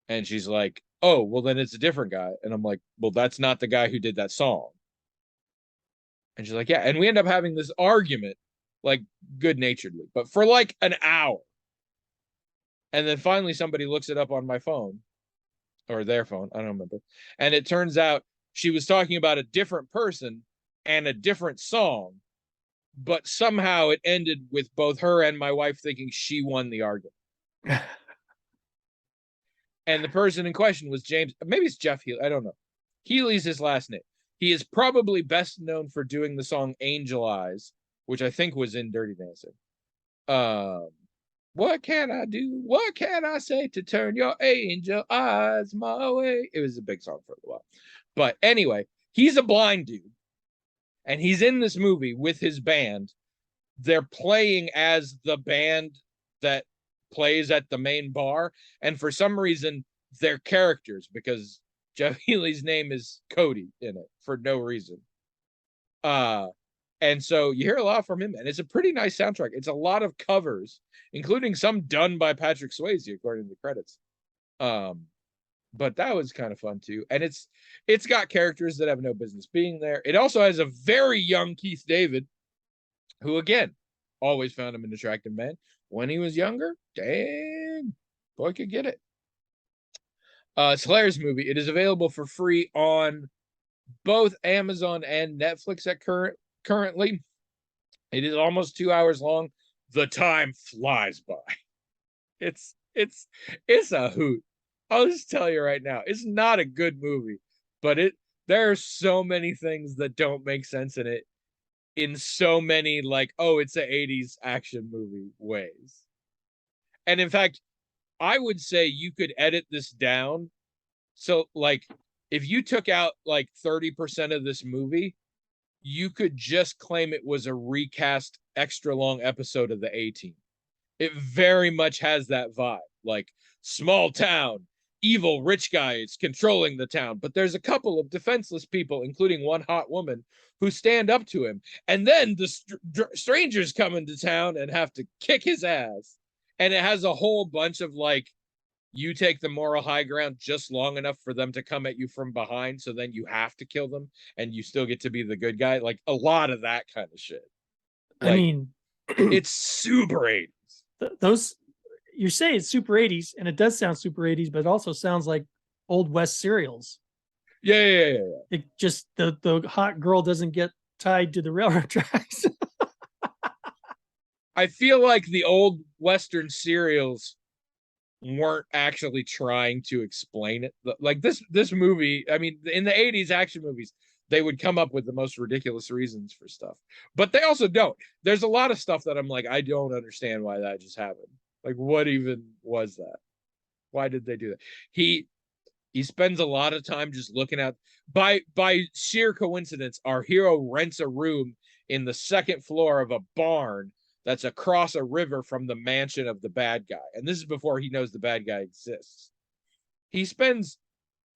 And she's like, oh, well then it's a different guy. And I'm like, well, that's not the guy who did that song. And she's like, yeah. And we end up having this argument, like good naturedly, but for like an hour. And then finally somebody looks it up on my phone, or their phone, I don't remember, and it turns out she was talking about a different person and a different song, but somehow it ended with both her and my wife thinking she won the argument. And the person in question was James, maybe it's Jeff Healey, I don't know. Healey's his last name. He is probably best known for doing the song Angel Eyes, which I think was in Dirty Dancing. What can I do? What can I say to turn your angel eyes my way? It was a big song for a while. But anyway, he's a blind dude. And he's in this movie with his band. They're playing as the band that plays at the main bar. And for some reason, they're characters because Jeff Healey's name is Cody in it for no reason. And so you hear a lot from him, and it's a pretty nice soundtrack. It's a lot of covers, including some done by Patrick Swayze, according to the credits. But that was kind of fun too. And it's got characters that have no business being there. It also has a very young Keith David, who again, always found him an attractive man. When he was younger, dang, boy could get it. It's a hilarious movie. It is available for free on both Amazon and Netflix currently. It is almost 2 hours long. The time flies by. It's a hoot. I'll just tell you right now, it's not a good movie, but there are so many things that don't make sense in it in so many like, oh, it's an 80s action movie ways. And in fact, I would say you could edit this down. So like if you took out like 30% of this movie, you could just claim it was a recast extra long episode of the A-Team. It very much has that vibe, like small town, evil rich guy is controlling the town, but there's a couple of defenseless people, including one hot woman, who stand up to him. And then the strangers come into town and have to kick his ass. And it has a whole bunch of like, you take the moral high ground just long enough for them to come at you from behind, so then you have to kill them and you still get to be the good guy. Like a lot of that kind of shit. Like, I mean, it's super 80s. Those, you say it's super 80s, and it does sound super 80s, but it also sounds like Old West serials. Yeah. It just, the hot girl doesn't get tied to the railroad tracks. I feel like the old Western serials weren't actually trying to explain it. Like this movie, I mean, in the 80s action movies, they would come up with the most ridiculous reasons for stuff, but they also don't. There's a lot of stuff that I'm like, I don't understand why that just happened. Like, what even was that? Why did they do that? He spends a lot of time just looking at, by sheer coincidence, our hero rents a room in the second floor of a barn that's across a river from the mansion of the bad guy. And this is before he knows the bad guy exists. He spends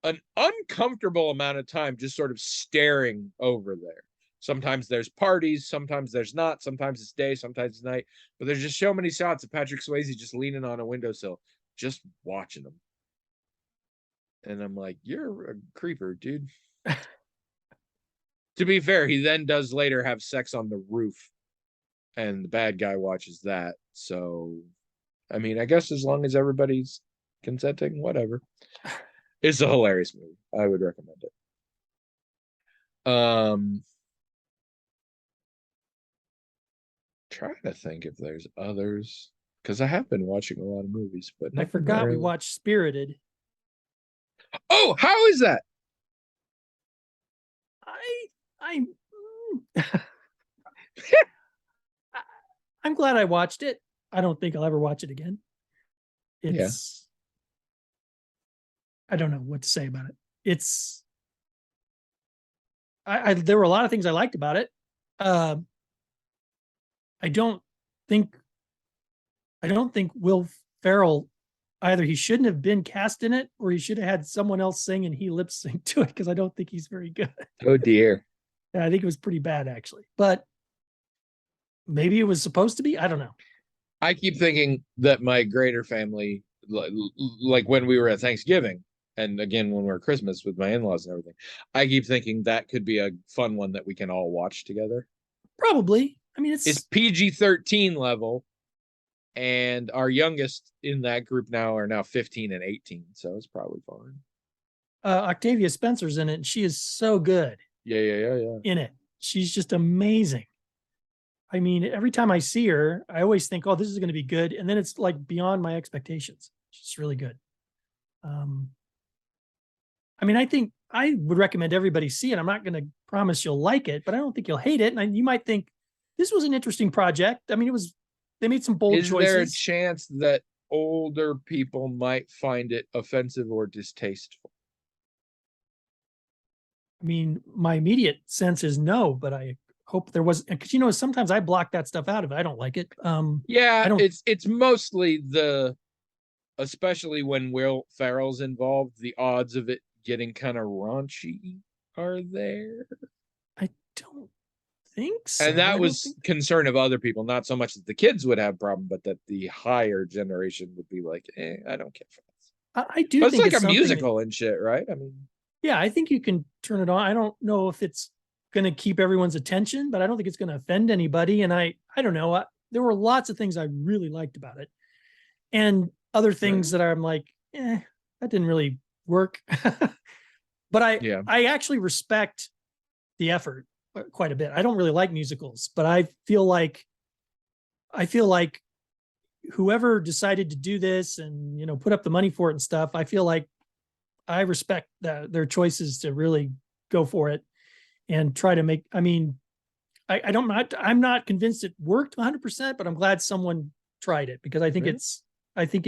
an uncomfortable amount of time just sort of staring over there. Sometimes there's parties, sometimes there's not, sometimes it's day, sometimes it's night, but there's just so many shots of Patrick Swayze just leaning on a windowsill, just watching them. And I'm like, you're a creeper, dude. To be fair, he then does later have sex on the roof, and the bad guy watches that. So, I mean, I guess as long as everybody's consenting, whatever. It's a hilarious movie. I would recommend it. Trying to think if there's others, because I have been watching a lot of movies, but I forgot we watched Spirited. Oh, how is that? I'm glad I watched it. I don't think I'll ever watch it again. It's, I don't know what to say about it. It's, there were a lot of things I liked about it. I don't think Will Ferrell, either he shouldn't have been cast in it, or he should have had someone else sing and he lip sync to it, because I don't think he's very good. Oh dear. Yeah, I think it was pretty bad actually, but maybe it was supposed to be. I don't know. I keep thinking that my greater family, like when we were at Thanksgiving, and again when we're at Christmas with my in-laws and everything, I keep thinking that could be a fun one that we can all watch together. Probably. I mean, it's PG-13 level, and our youngest in that group are now 15 and 18, so it's probably fine. Octavia Spencer's in it, and she is so good. Yeah. In it, she's just amazing. I mean, every time I see her, I always think, oh, this is going to be good. And then it's like beyond my expectations. It's really good. Um, I mean, I think I would recommend everybody see it. I'm not going to promise you'll like it, but I don't think you'll hate it. And you might think this was an interesting project. I mean, they made some bold Is there a choices. chance that older people might find it offensive or distasteful? I mean, my immediate sense is no, but I hope there was, because sometimes I block that stuff out if I don't like it. Yeah, I don't, it's mostly especially when Will Ferrell's involved, the odds of it getting kind of raunchy are there. I don't think so. And that I don't was think concern of other people, not so much that the kids would have problem, but that the higher generation would be like, I don't care for this. I do But it's think like it's a something that- musical and shit, right? I mean, yeah, I think you can turn it on. I don't know if it's going to keep everyone's attention, but I don't think it's going to offend anybody. And I don't know. There were lots of things I really liked about it, and other things that I'm like, that didn't really work. But yeah. I actually respect the effort quite a bit. I don't really like musicals, but I feel like whoever decided to do this and put up the money for it and stuff, I feel like I respect their choices to really go for it and try to make. I mean, I'm not convinced it worked 100%, but I'm glad someone tried it because I think Really? I think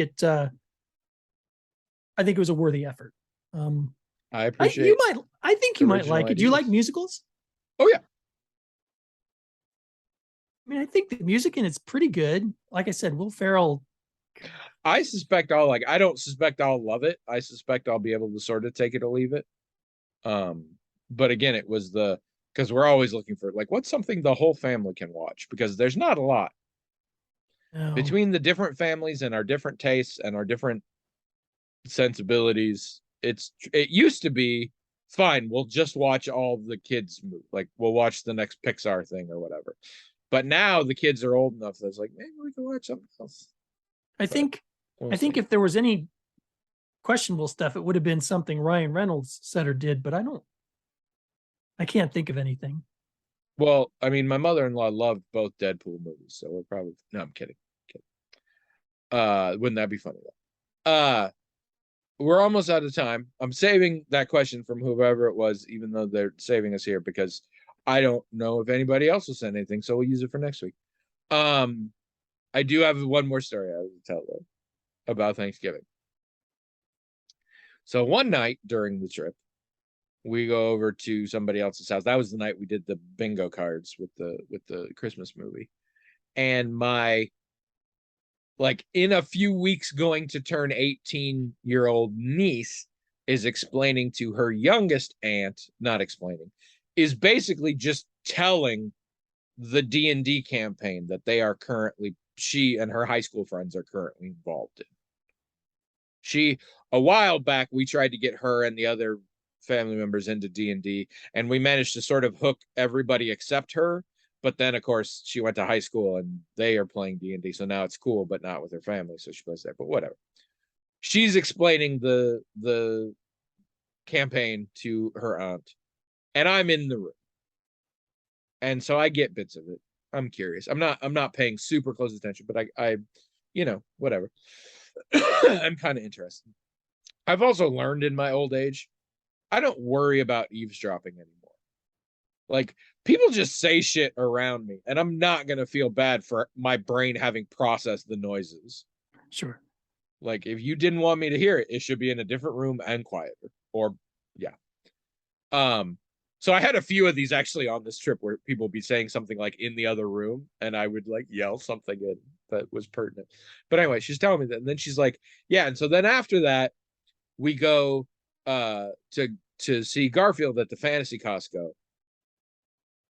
it was a worthy effort. I appreciate I think you might original like it. Do you like ideas. musicals? Oh yeah. I mean, I think the music in it's pretty good. Like I said, Will Ferrell. I don't suspect I'll love it. I suspect I'll be able to sort of take it or leave it. But again, it was because we're always looking for like what's something the whole family can watch because there's not a lot between the different families and our different tastes and our different sensibilities. It used to be fine. We'll just watch all the kids move. Like we'll watch the next Pixar thing or whatever. But now the kids are old enough that's like maybe we can watch something else. I think We'll I think see. if there was any questionable stuff, it would have been something Ryan Reynolds said or did, but I can't think of anything. Well, I mean, my mother-in-law loved both Deadpool movies, so we're probably no, I'm kidding. Wouldn't that be funny though? We're almost out of time. I'm saving that question from whoever it was, even though they're saving us here because I don't know if anybody else will send anything, so we'll use it for next week. I do have one more story I would tell though about Thanksgiving. So one night during the trip, we go over to somebody else's house. That was the night we did the bingo cards with the Christmas movie. And my like in a few weeks going to turn 18-year-old niece is explaining to her youngest aunt, not explaining, is basically just telling the D&D campaign that she and her high school friends are currently involved in. A while back, we tried to get her and the other family members into D&D, and we managed to sort of hook everybody except her. But then, of course, she went to high school and they are playing D&D, so now it's cool, but not with her family, so she plays there. But whatever. She's explaining the campaign to her aunt, and I'm in the room, and so I get bits of it. I'm curious. I'm not paying super close attention, but I whatever. I'm kind of interested. I've also learned in my old age, I don't worry about eavesdropping anymore. Like people just say shit around me, and I'm not gonna feel bad for my brain having processed the noises. Sure. Like if you didn't want me to hear it, it should be in a different room and quieter. Or yeah. So I had a few of these actually on this trip where people would be saying something like in the other room, and I would like yell something in that was pertinent. But anyway, she's telling me that, and then she's like, yeah, and so then after that, we go to see Garfield at the Fantasy Costco.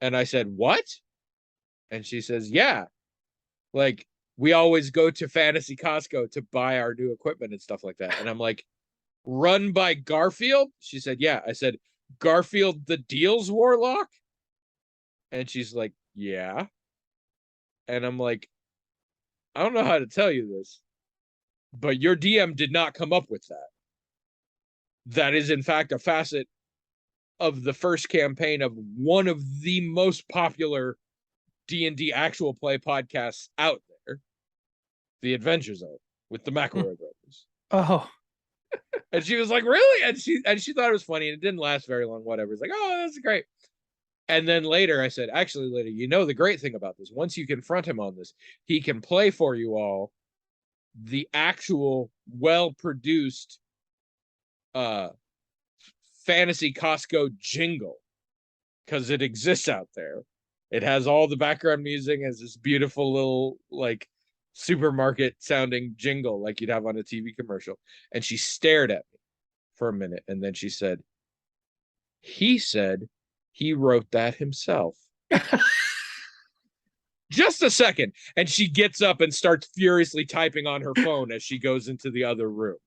And I said, what? And she says, yeah. Like, we always go to Fantasy Costco to buy our new equipment and stuff like that. And I'm like, run by Garfield? She said, yeah. I said, Garfield the Deals Warlock? And she's like, yeah. And I'm like, I don't know how to tell you this, but your DM did not come up with that. That is, in fact, a facet of the first campaign of one of the most popular D&D actual play podcasts out there, The Adventure Zone with the McElroy brothers. Oh, And she was like, really? And she thought it was funny, and it didn't last very long. Whatever. It's like, oh, that's great. And then later I said, actually, later, you know, the great thing about this, once you confront him on this, he can play for you all the actual well-produced fantasy Costco jingle, because it exists out there. It has all the background music, as this beautiful little like supermarket sounding jingle like you'd have on a TV commercial. And she stared at me for a minute, and then she said, he said he wrote that himself. Just a second. And she gets up and starts furiously typing on her phone as she goes into the other room.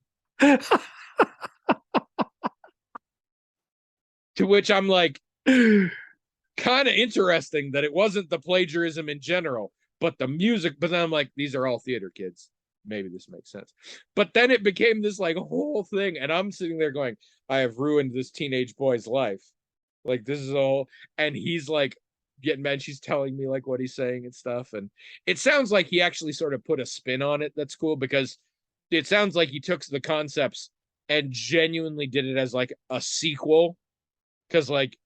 To which I'm like, kind of interesting that it wasn't the plagiarism in general, but the music. But then I'm like, these are all theater kids. Maybe this makes sense. But then it became this like whole thing. And I'm sitting there going, I have ruined this teenage boy's life. Like, this is all. And he's like getting mad. She's telling me like what he's saying and stuff. And it sounds like he actually sort of put a spin on it. That's cool, because it sounds like he took the concepts and genuinely did it as like a sequel. Because like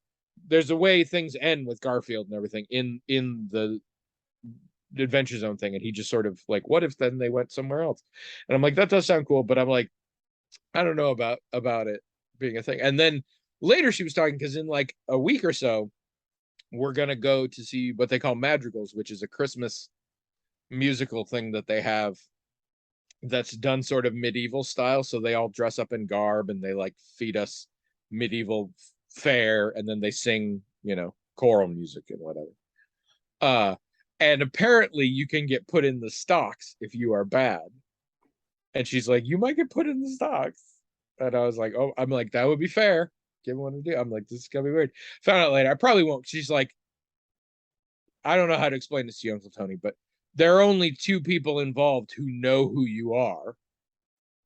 there's a way things end with Garfield and everything in the Adventure Zone thing, and he just sort of like, what if then they went somewhere else? And I'm like, that does sound cool, but I'm like, I don't know about it being a thing. And then later she was talking, because in like a week or so we're gonna go to see what they call Madrigals, which is a Christmas musical thing that they have that's done sort of medieval style. So they all dress up in garb and they like feed us medieval fare, and then they sing, you know, choral music and whatever. And apparently you can get put in the stocks if you are bad. And she's like, you might get put in the stocks. And I was like, oh, I'm like, that would be fair. Give me one to do. I'm like, this is gonna be weird. Found out later, I probably won't. She's like, I don't know how to explain this to you, Uncle Tony, but there are only two people involved who know who you are,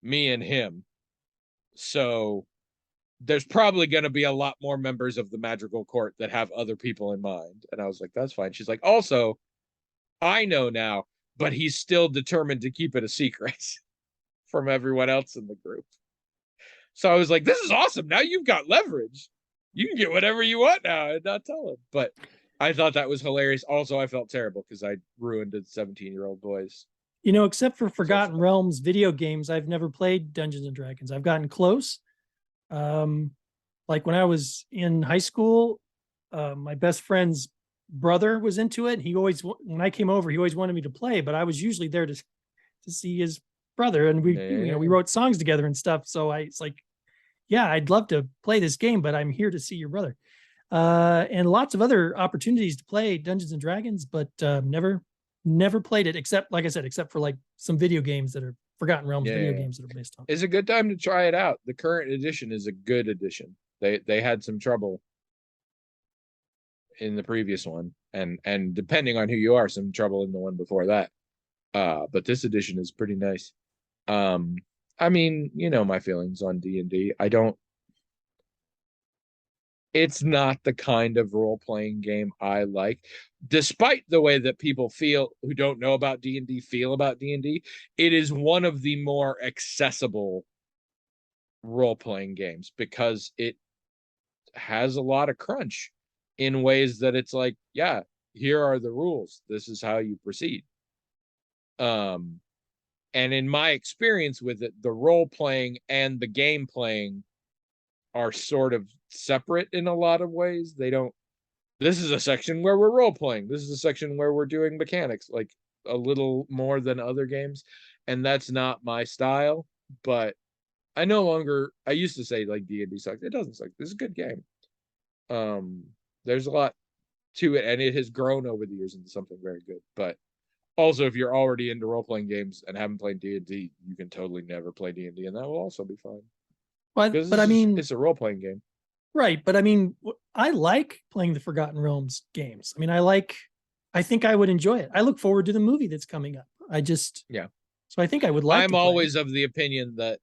me and him. So there's probably going to be a lot more members of the Madrigal Court that have other people in mind. And I was like, that's fine. She's like, also, I know now, but he's still determined to keep it a secret from everyone else in the group. So I was like, this is awesome. Now you've got leverage. You can get whatever you want now and not tell him. But I thought that was hilarious. Also, I felt terrible because I ruined a 17-year-old boy's. You know, except for Forgotten Realms video games, I've never played Dungeons and Dragons. I've gotten close. Like when I was in high school, my best friend's brother was into it. He always, when I came over, he always wanted me to play, but I was usually there to see his brother, and we, you know, we wrote songs together and stuff. So it's like, yeah, I'd love to play this game, but I'm here to see your brother. And lots of other opportunities to play Dungeons and Dragons, but never played it, except, like I said, except for like some video games that are Forgotten Realms video games that are based on. It's a good time to try it out. The current edition is a good edition. They had some trouble in the previous one, and depending on who you are, some trouble in the one before that. But this edition is pretty nice. I mean, you know my feelings on D&D. It's not the kind of role-playing game I like. Despite the way that people feel who don't know about D&D feel about D&D, it is one of the more accessible role-playing games because it has a lot of crunch in ways that it's like, yeah, here are the rules. This is how you proceed. And in my experience with it, the role-playing and the game playing are sort of separate in a lot of ways. They don't, this is a section where we're role playing, this is a section where we're doing mechanics, like a little more than other games, and that's not my style. But I used to say like D&D sucks. It doesn't suck. This is a good game. There's a lot to it, and it has grown over the years into something very good. But also, if you're already into role-playing games and haven't played D&D, you can totally never play D&D, and that will also be fine. But I mean, it's a role-playing game. Right. But I mean, I like playing the Forgotten Realms games. I mean, I think I would enjoy it. I look forward to the movie that's coming up. So I think I would like I'm always of the opinion that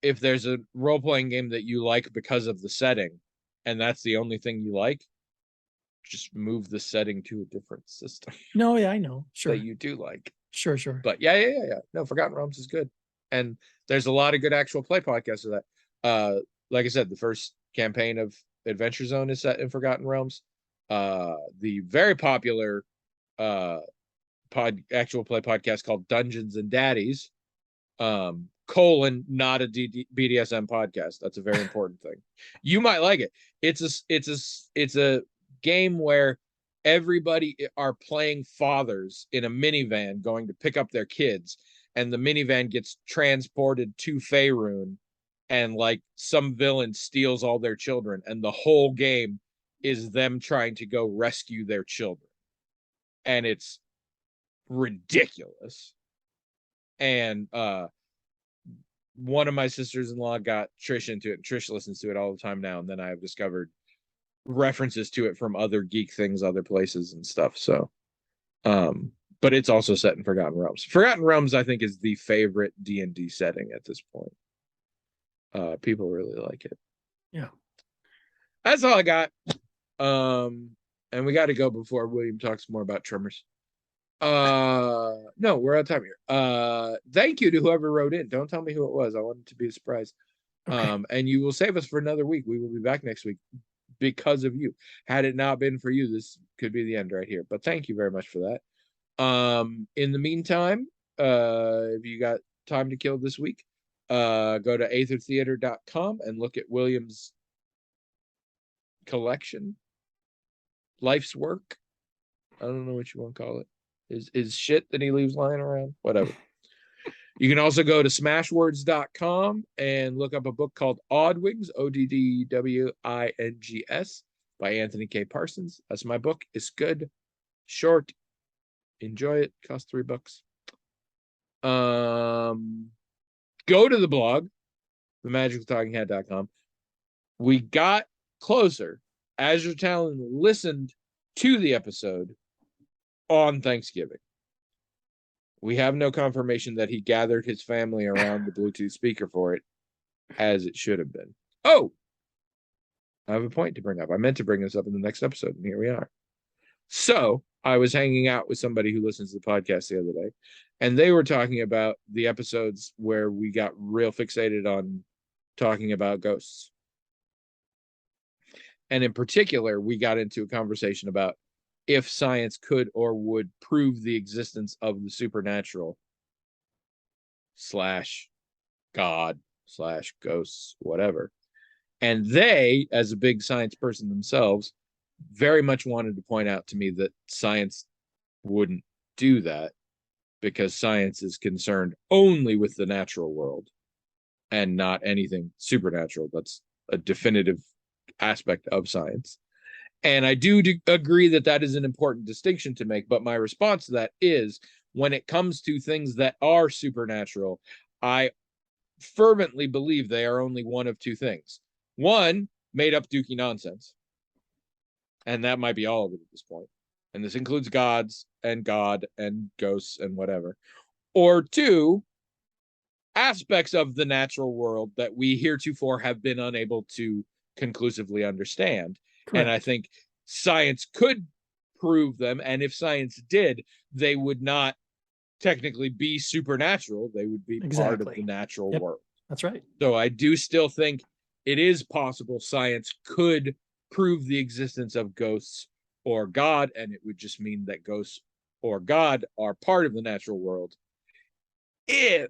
if there's a role-playing game that you like because of the setting, and that's the only thing you like, just move the setting to a different system No, yeah, I know. Sure. that you do like. Sure. But yeah. No, Forgotten Realms is good. And there's a lot of good actual play podcasts of that. Like I said, the first campaign of Adventure Zone is set in Forgotten Realms. The very popular actual play podcast called Dungeons and Daddies, not a BDSM podcast. That's a very important thing. You might like it. It's a game where everybody are playing fathers in a minivan going to pick up their kids, and the minivan gets transported to Faerun, and like some villain steals all their children, and the whole game is them trying to go rescue their children. And it's ridiculous. And one of my sisters-in-law got Trish into it, and Trish listens to it all the time now, and then I have discovered references to it from other geek things, other places and stuff. So but it's also set in Forgotten Realms. Forgotten Realms, I think, is the favorite D&D setting at this point. People really like it. Yeah. That's all I got. And we got to go before William talks more about Tremors. No, we're out of time here. Thank you to whoever wrote in. Don't tell me who it was. I want it to be a surprise. Okay. And you will save us for another week. We will be back next week because of you. Had it not been for you, this could be the end right here. But thank you very much for that. In the meantime, if you got time to kill this week, go to aethertheater.com and look at William's collection, life's work. I don't know what you want to call it. His shit that he leaves lying around, whatever. You can also go to smashwords.com and look up a book called Oddwings, Oddwings, by Anthony K. Parsons. That's my book. It's good, short, enjoy it. Costs $3. Go to the blog, themagicaltalkinghead.com. We got closer. Azure Talon listened to the episode on Thanksgiving. We have no confirmation that he gathered his family around the Bluetooth speaker for it, as it should have been. Oh, I have a point to bring up. I meant to bring this up in the next episode, and here we are. So I was hanging out with somebody who listens to the podcast the other day, and they were talking about the episodes where we got real fixated on talking about ghosts. And in particular, we got into a conversation about if science could or would prove the existence of the supernatural / God / ghosts, whatever. And they, as a big science person themselves, very much wanted to point out to me that science wouldn't do that because science is concerned only with the natural world and not anything supernatural. That's a definitive aspect of science. And I do agree that that is an important distinction to make. But my response to that is, when it comes to things that are supernatural, I fervently believe they are only one of two things. One, made up dookie nonsense. And that might be all of it at this point. And this includes gods and God and ghosts and whatever. Or two, aspects of the natural world that we heretofore have been unable to conclusively understand. Correct. And I think science could prove them. And if science did, they would not technically be supernatural. They would be part of the natural world. That's right. So I do still think it is possible science could prove the existence of ghosts or God, and it would just mean that ghosts or God are part of the natural world. And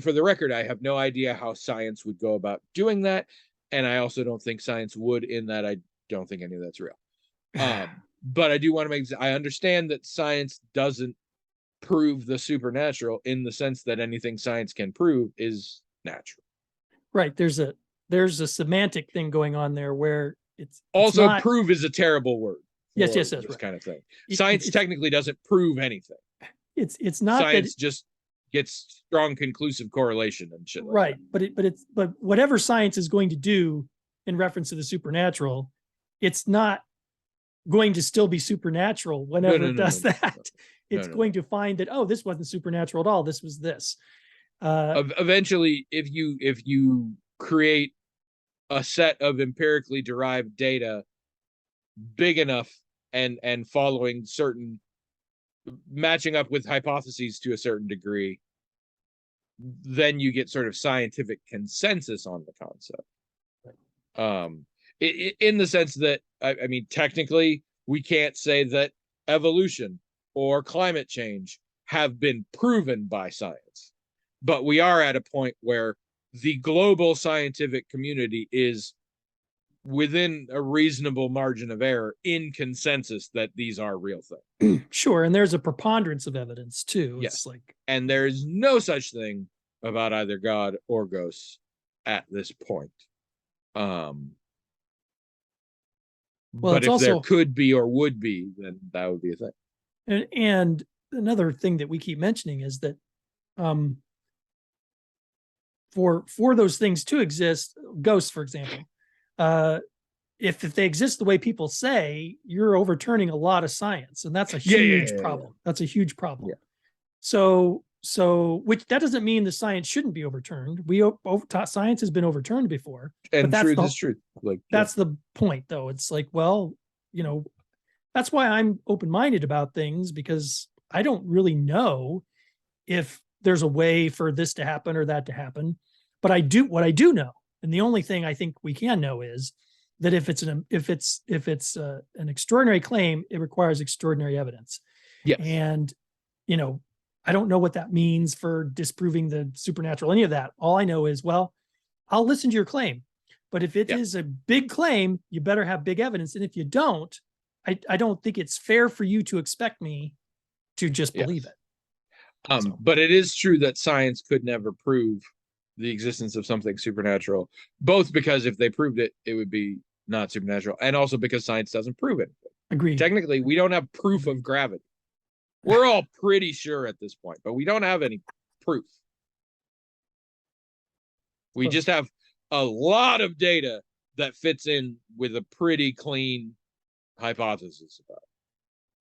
for the record, I have no idea how science would go about doing that. And I also don't think science would, in that I don't think any of that's real. But I do want to make, I understand that science doesn't prove the supernatural in the sense that anything science can prove is natural. Right. There's a semantic thing going on there where it's also not, prove is a terrible word. Yes, This right. kind of thing. Science technically doesn't prove anything. It's not science just gets strong conclusive correlation and shit like right. that. But whatever science is going to do in reference to the supernatural, it's not going to still be supernatural whenever it does that. It's going to find that, oh, this wasn't supernatural at all. This was this. Eventually, if you create a set of empirically derived data big enough and following certain, matching up with hypotheses to a certain degree, then you get sort of scientific consensus on the concept. In the sense that, I mean, technically, we can't say that evolution or climate change have been proven by science, but we are at a point where the global scientific community is within a reasonable margin of error in consensus that these are real things. Sure. And there's a preponderance of evidence too. Yes. It's like, And there is no such thing about either God or ghosts at this point. well, But it's if there also, could be or would be, then that would be a thing. and another thing that we keep mentioning is that, for those things to exist, ghosts, for example, if they exist the way people say, you're overturning a lot of science, and that's a huge problem. That's a huge problem. Yeah. So which that doesn't mean the science shouldn't be overturned. Science has been overturned before, And but truth is truth. Like, that's the point, though. It's like, well, that's why I'm open-minded about things, because I don't really know if there's a way for this to happen or that to happen. But what I do know, and the only thing I think we can know, is that if it's an extraordinary claim, it requires extraordinary evidence. yes. And I don't know what that means for disproving the supernatural, any of that. All I know is, well, I'll listen to your claim, but if it is a big claim, you better have big evidence. And if you don't, I don't think it's fair for you to expect me to just believe it. But it is true that science could never prove the existence of something supernatural, both because if they proved it, it would be not supernatural, and also because science doesn't prove it. Agreed. Technically, we don't have proof of gravity. We're all pretty sure at this point, but we don't have any proof. We just have a lot of data that fits in with a pretty clean hypothesis about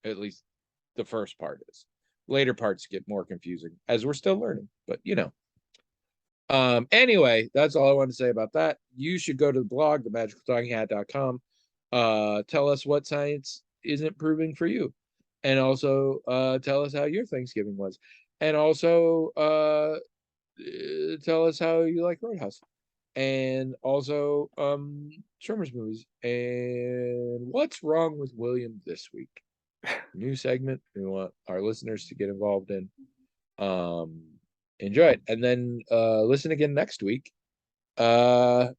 it. At least the first part is. Later parts get more confusing as we're still learning, but anyway, that's all I want to say about that. You should go to the blog, themagicaltalkinghat.com. Tell us what science isn't proving for you, and also tell us how your Thanksgiving was, and also tell us how you like Roadhouse, and also Tremors movies, and what's wrong with William this week. New segment we want our listeners to get involved in. Enjoy it, and then listen again next week, where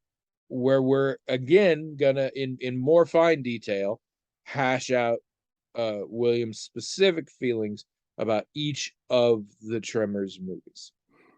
we're again gonna in more fine detail hash out William's specific feelings about each of the Tremors movies.